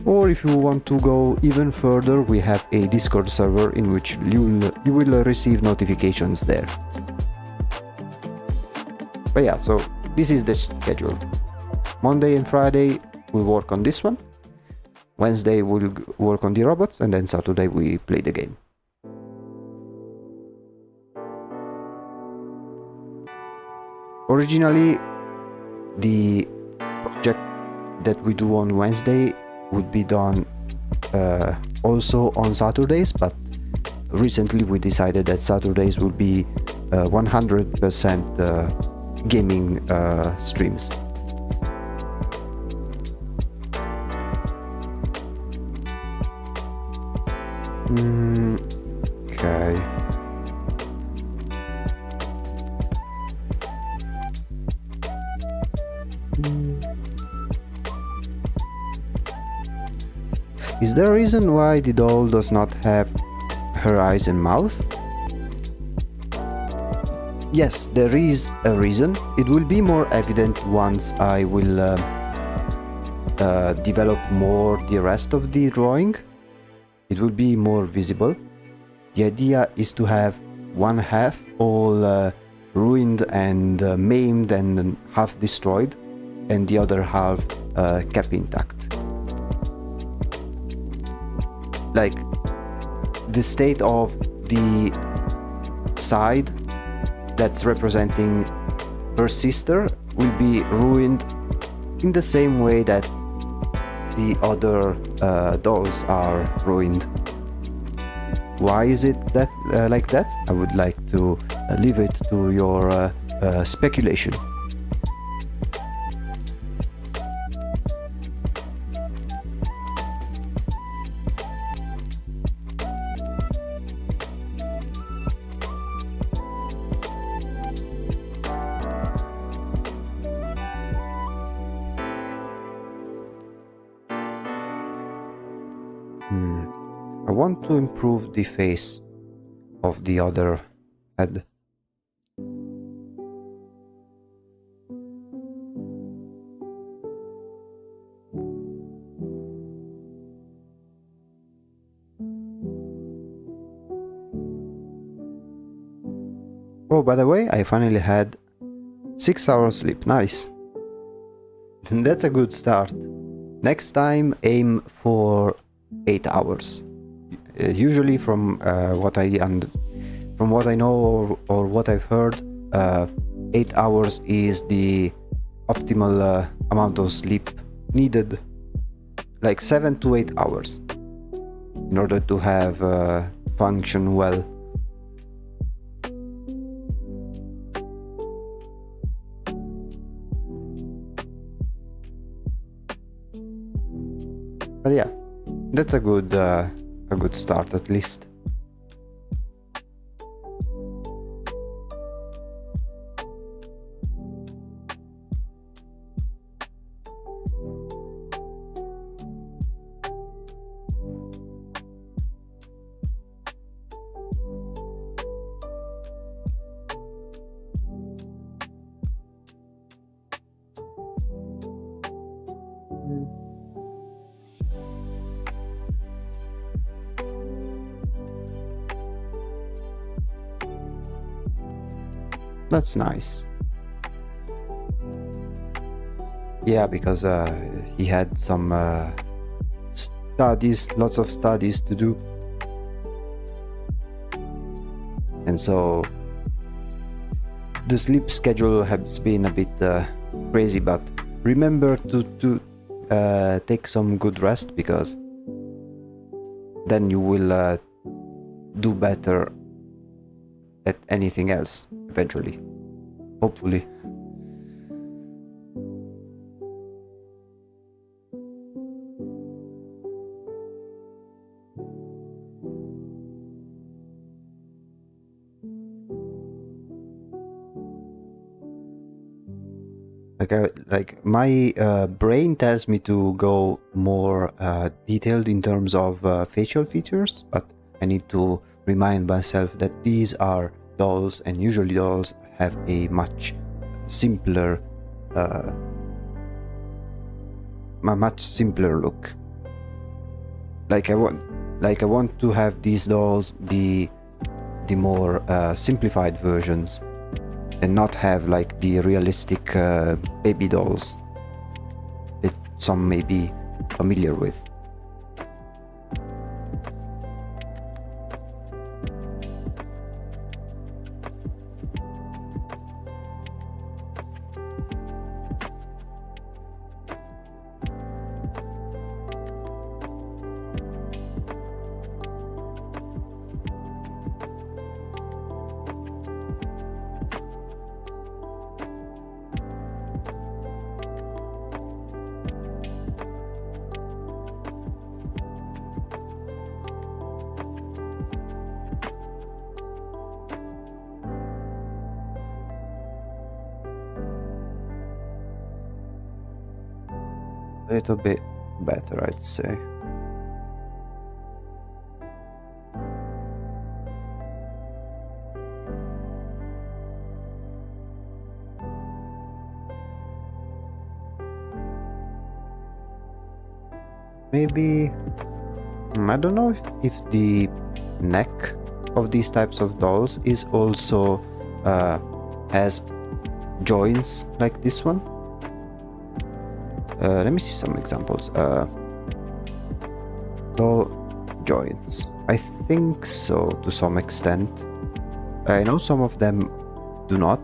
Or if you want to go even further, we have a Discord server in which you will receive notifications there. But yeah, so this is the schedule. Monday and Friday we'll work on this one. Wednesday we'll work on the robots, and then Saturday we play the game. Originally, the project that we do on Wednesday would be done also on Saturdays, but recently we decided that Saturdays will be 100% gaming streams. Okay. Is there a reason why the doll does not have her eyes and mouth? Yes, there is a reason. It will be more evident once I will develop more the rest of the drawing. It will be more visible. The idea is to have one half all ruined and maimed and half destroyed, and the other half kept intact. Like, the state of the side that's representing her sister will be ruined in the same way that the other dolls are ruined. Why is it that like that? I would like to leave it to your speculation. I want to improve the face of the other head. Oh, by the way, I finally had 6 hours sleep. Nice. That's a good start. Next time, aim for 8 hours. Usually, from what I know or what I've heard, 8 hours is the optimal amount of sleep needed. Like 7 to 8 hours in order to have function well. But yeah, that's a good start at least. That's nice. Yeah, because he had some studies, lots of studies to do. And so the sleep schedule has been a bit crazy, but remember to take some good rest, because then you will do better at anything else eventually, hopefully. Like my brain tells me to go more detailed in terms of facial features, but I need to remind myself that these are dolls, and usually dolls have a much simpler look. Like I want to have these dolls be the more simplified versions, and not have like the realistic baby dolls that some may be familiar with. A little bit better, I'd say. Maybe I don't know if the neck of these types of dolls is also has joints like this one. Let me see some examples. Doll joints. I think so, to some extent. I know some of them do not,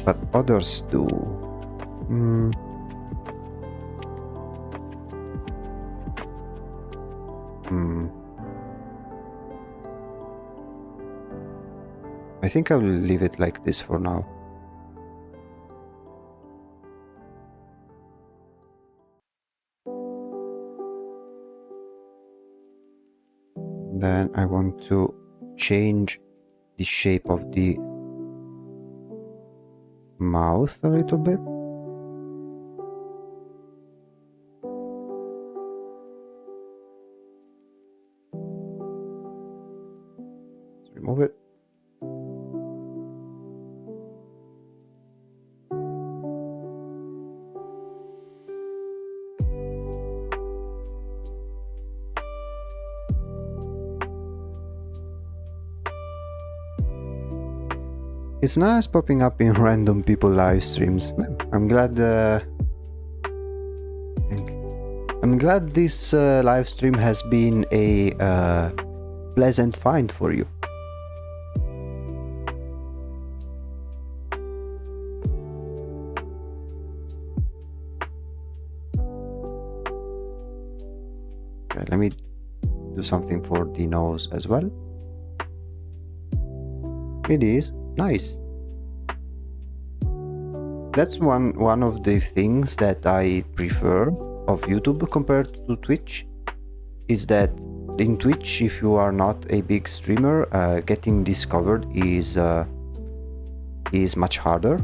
but others do. I think I will leave it like this for now. Then I want to change the shape of the mouth a little bit. Let's remove it. It's nice popping up in random people live streams. I'm glad this live stream has been a pleasant find for you. Okay, let me do something for the nose as well. It is nice. That's one of the things that I prefer of YouTube compared to Twitch, is that in Twitch, if you are not a big streamer, getting discovered is much harder.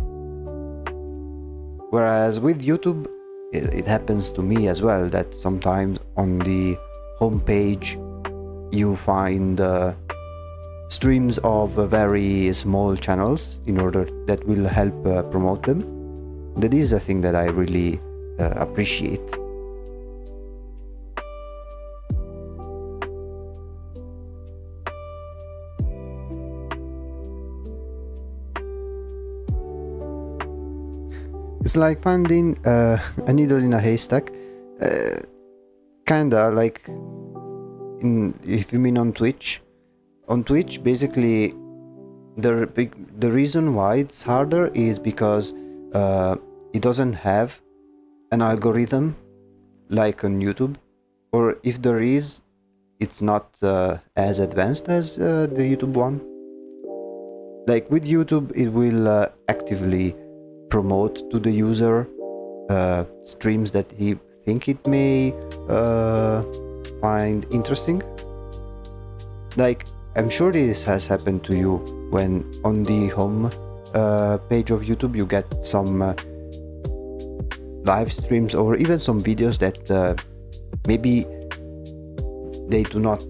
Whereas with YouTube, it happens to me as well that sometimes on the homepage you find streams of very small channels in order that will help promote them. That is a thing that I really appreciate. It's like finding a needle in a haystack. Kinda like if you mean on Twitch. On Twitch, basically, the reason why it's harder is because it doesn't have an algorithm like on YouTube, or if there is, it's not as advanced as the YouTube one. Like with YouTube, it will actively promote to the user streams that he think it may find interesting. Like, I'm sure this has happened to you when on the home page of YouTube you get some live streams or even some videos that maybe they do not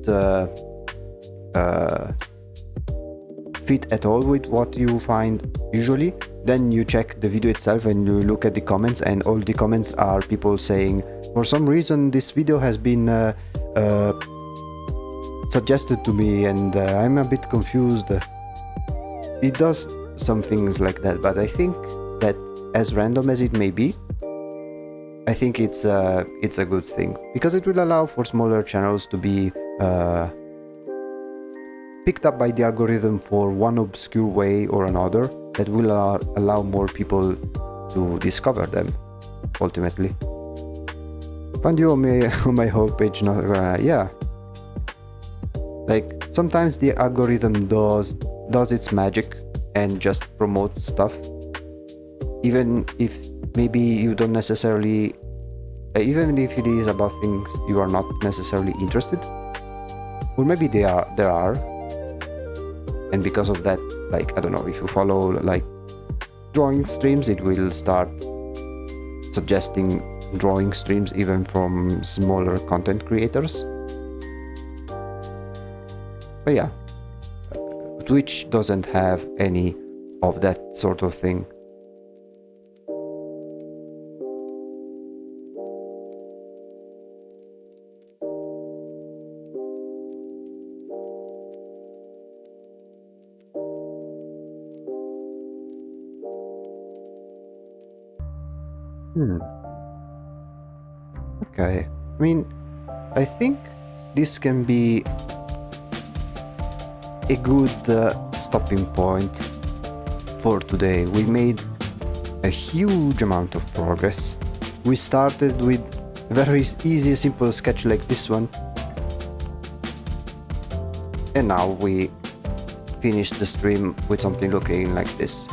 fit at all with what you find usually. Then you check the video itself and you look at the comments, and all the comments are people saying, for some reason this video has been suggested to me and I'm a bit confused. It does some things like that, but I think that as random as it may be, I think it's a good thing, because it will allow for smaller channels to be picked up by the algorithm for one obscure way or another that will allow more people to discover them ultimately. Find you on my homepage, not yeah. Like, sometimes the algorithm does its magic and just promotes stuff, even if maybe you don't necessarily, even if it is about things you are not necessarily interested, or maybe there are, and because of that, like, I don't know, if you follow like drawing streams, it will start suggesting drawing streams even from smaller content creators. But yeah, Twitch doesn't have any of that sort of thing. Okay, I mean, I think this can be a good stopping point for today. We made a huge amount of progress. We started with a very easy, simple sketch like this one, and now we finished the stream with something looking like this.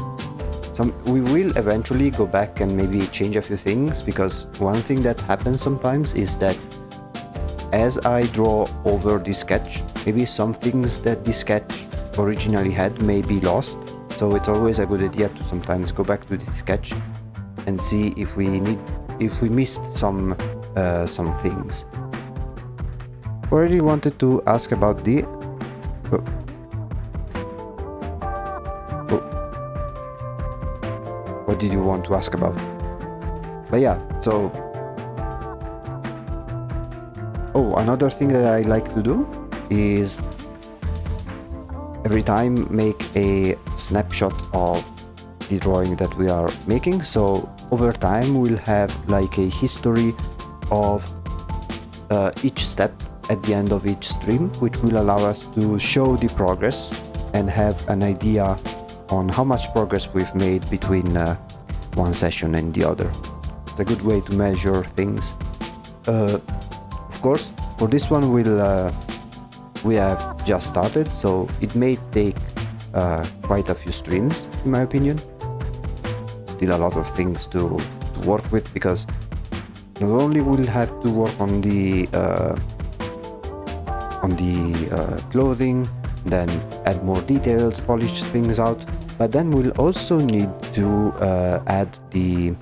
We will eventually go back and maybe change a few things, because one thing that happens sometimes is that as I draw over the sketch, maybe some things that the sketch originally had may be lost. So it's always a good idea to sometimes go back to the sketch and see if we missed some things. Already wanted to ask about the what did you want to ask about? But yeah, so another thing that I like to do is every time make a snapshot of the drawing that we are making. So over time we'll have like a history of each step at the end of each stream, which will allow us to show the progress and have an idea on how much progress we've made between one session and the other. It's a good way to measure things. Of course, for this one we have just started, so it may take quite a few streams, in my opinion. Still a lot of things to work with, because not only we'll have to work on the clothing, then add more details, polish things out, but then we'll also need to add the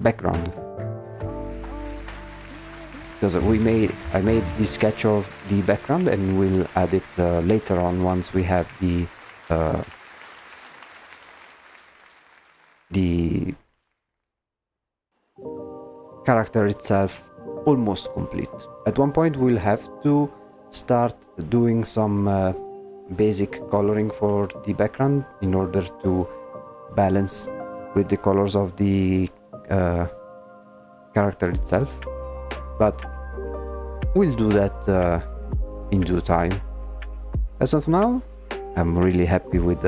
background, because I made the sketch of the background, and we'll add it later on once we have the character itself almost complete. At one point we'll have to start doing some basic coloring for the background in order to balance with the colors of the character itself, but we'll do that in due time. As of now, I'm really happy with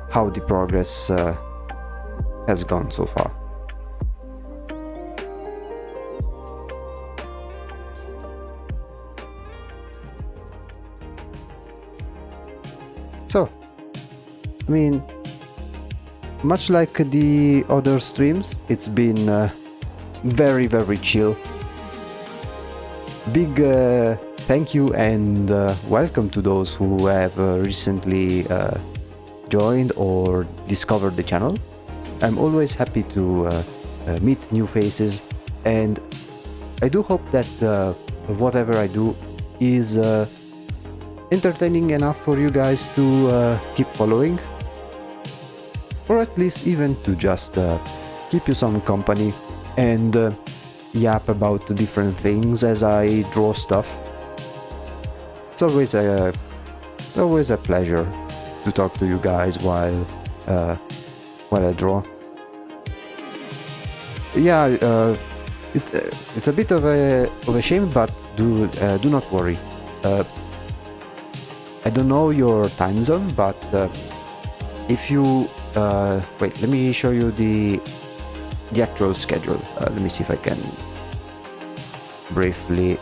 how the progress has gone so far. So, I mean, much like the other streams, it's been very, very chill. Big thank you and welcome to those who have recently joined or discovered the channel. I'm always happy to meet new faces, and I do hope that whatever I do is entertaining enough for you guys to keep following, or at least even to just keep you some company and yap about different things as I draw stuff. It's always a pleasure to talk to you guys while I draw. Yeah, it's a bit of a shame, but do not worry. I don't know your time zone, but if you wait, let me show you the actual schedule. Let me see if I can briefly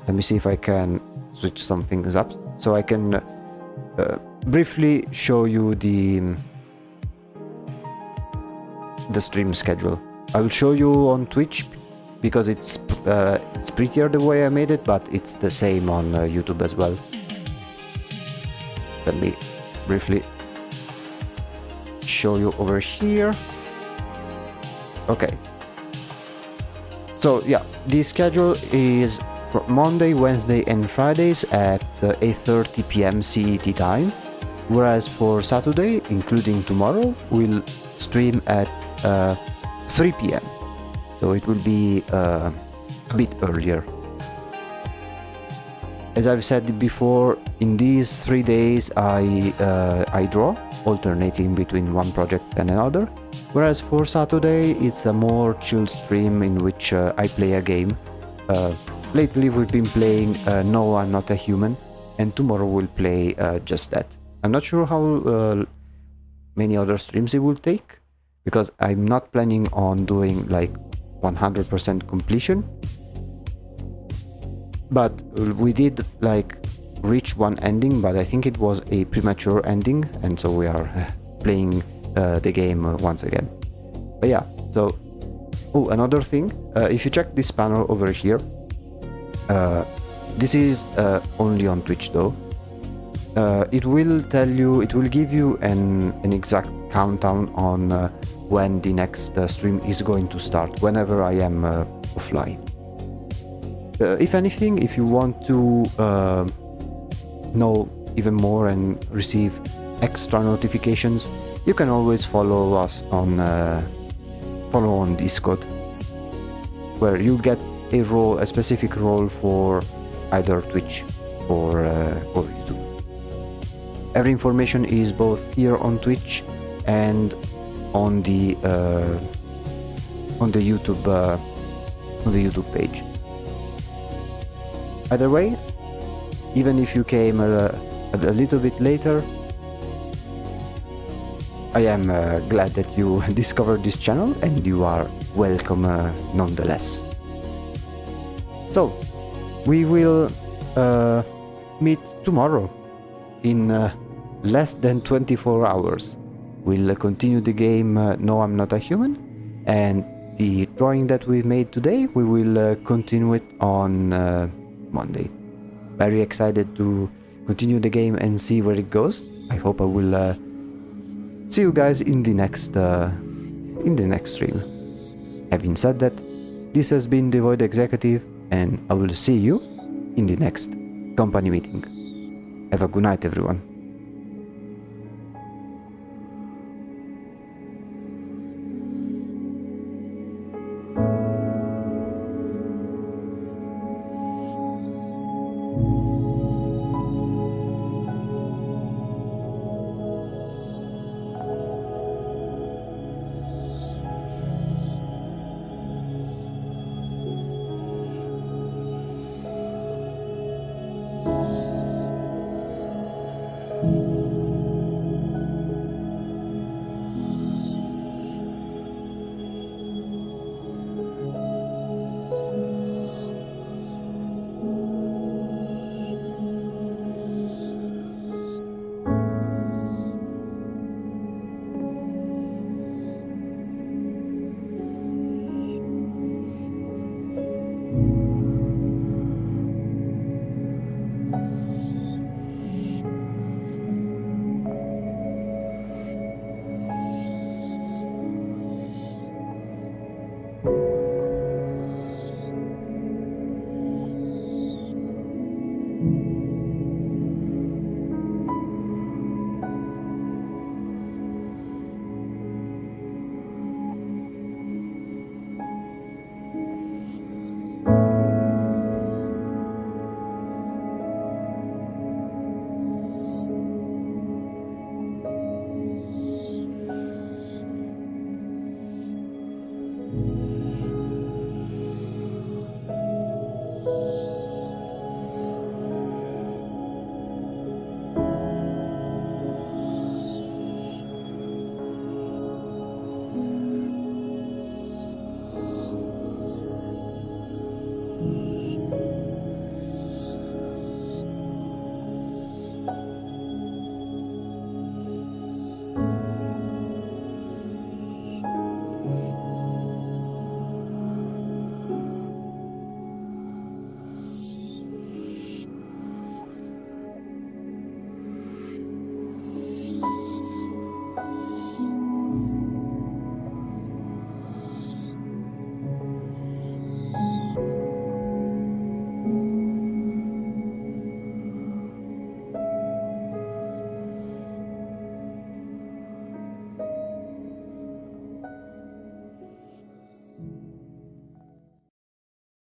let me see if I can switch some things up so I can briefly show you the stream schedule. I will show you on Twitch because it's prettier the way I made it, but it's the same on YouTube as well. Let me briefly show you over here. Okay. So yeah, the schedule is from Monday, Wednesday and Fridays at 8:30 p.m. CET time, whereas for Saturday, including tomorrow, we'll stream at 3 p.m. So it will be a bit earlier. As I've said before, in these 3 days I draw, alternating between one project and another, whereas for Saturday it's a more chill stream in which I play a game. Lately we've been playing No, I'm Not a Human, and tomorrow we'll play just that. I'm not sure how many other streams it will take, because I'm not planning on doing like 100% completion, but we did like reach one ending, but I think it was a premature ending, and so we are playing the game once again. But yeah, so another thing, if you check this panel over here, this is only on Twitch though. It will tell you, it will give you an exact countdown on when the next stream is going to start, whenever I am offline. If anything, if you want to know even more and receive extra notifications, you can always follow us on Discord, where you get a specific role for either Twitch or YouTube. Every information is both here on Twitch and on the YouTube page. Either way, even if you came a little bit later, I am glad that you discovered this channel, and you are welcome nonetheless. So, we will meet tomorrow in less than 24 hours. We'll continue the game No, I'm Not a Human, and the drawing that we made today, we will continue it on Monday. Very excited to continue the game and see where it goes. I hope I will see you guys in the next stream. Having said that, this has been the Void Executive, and I will see you in the next company meeting. Have a good night, everyone.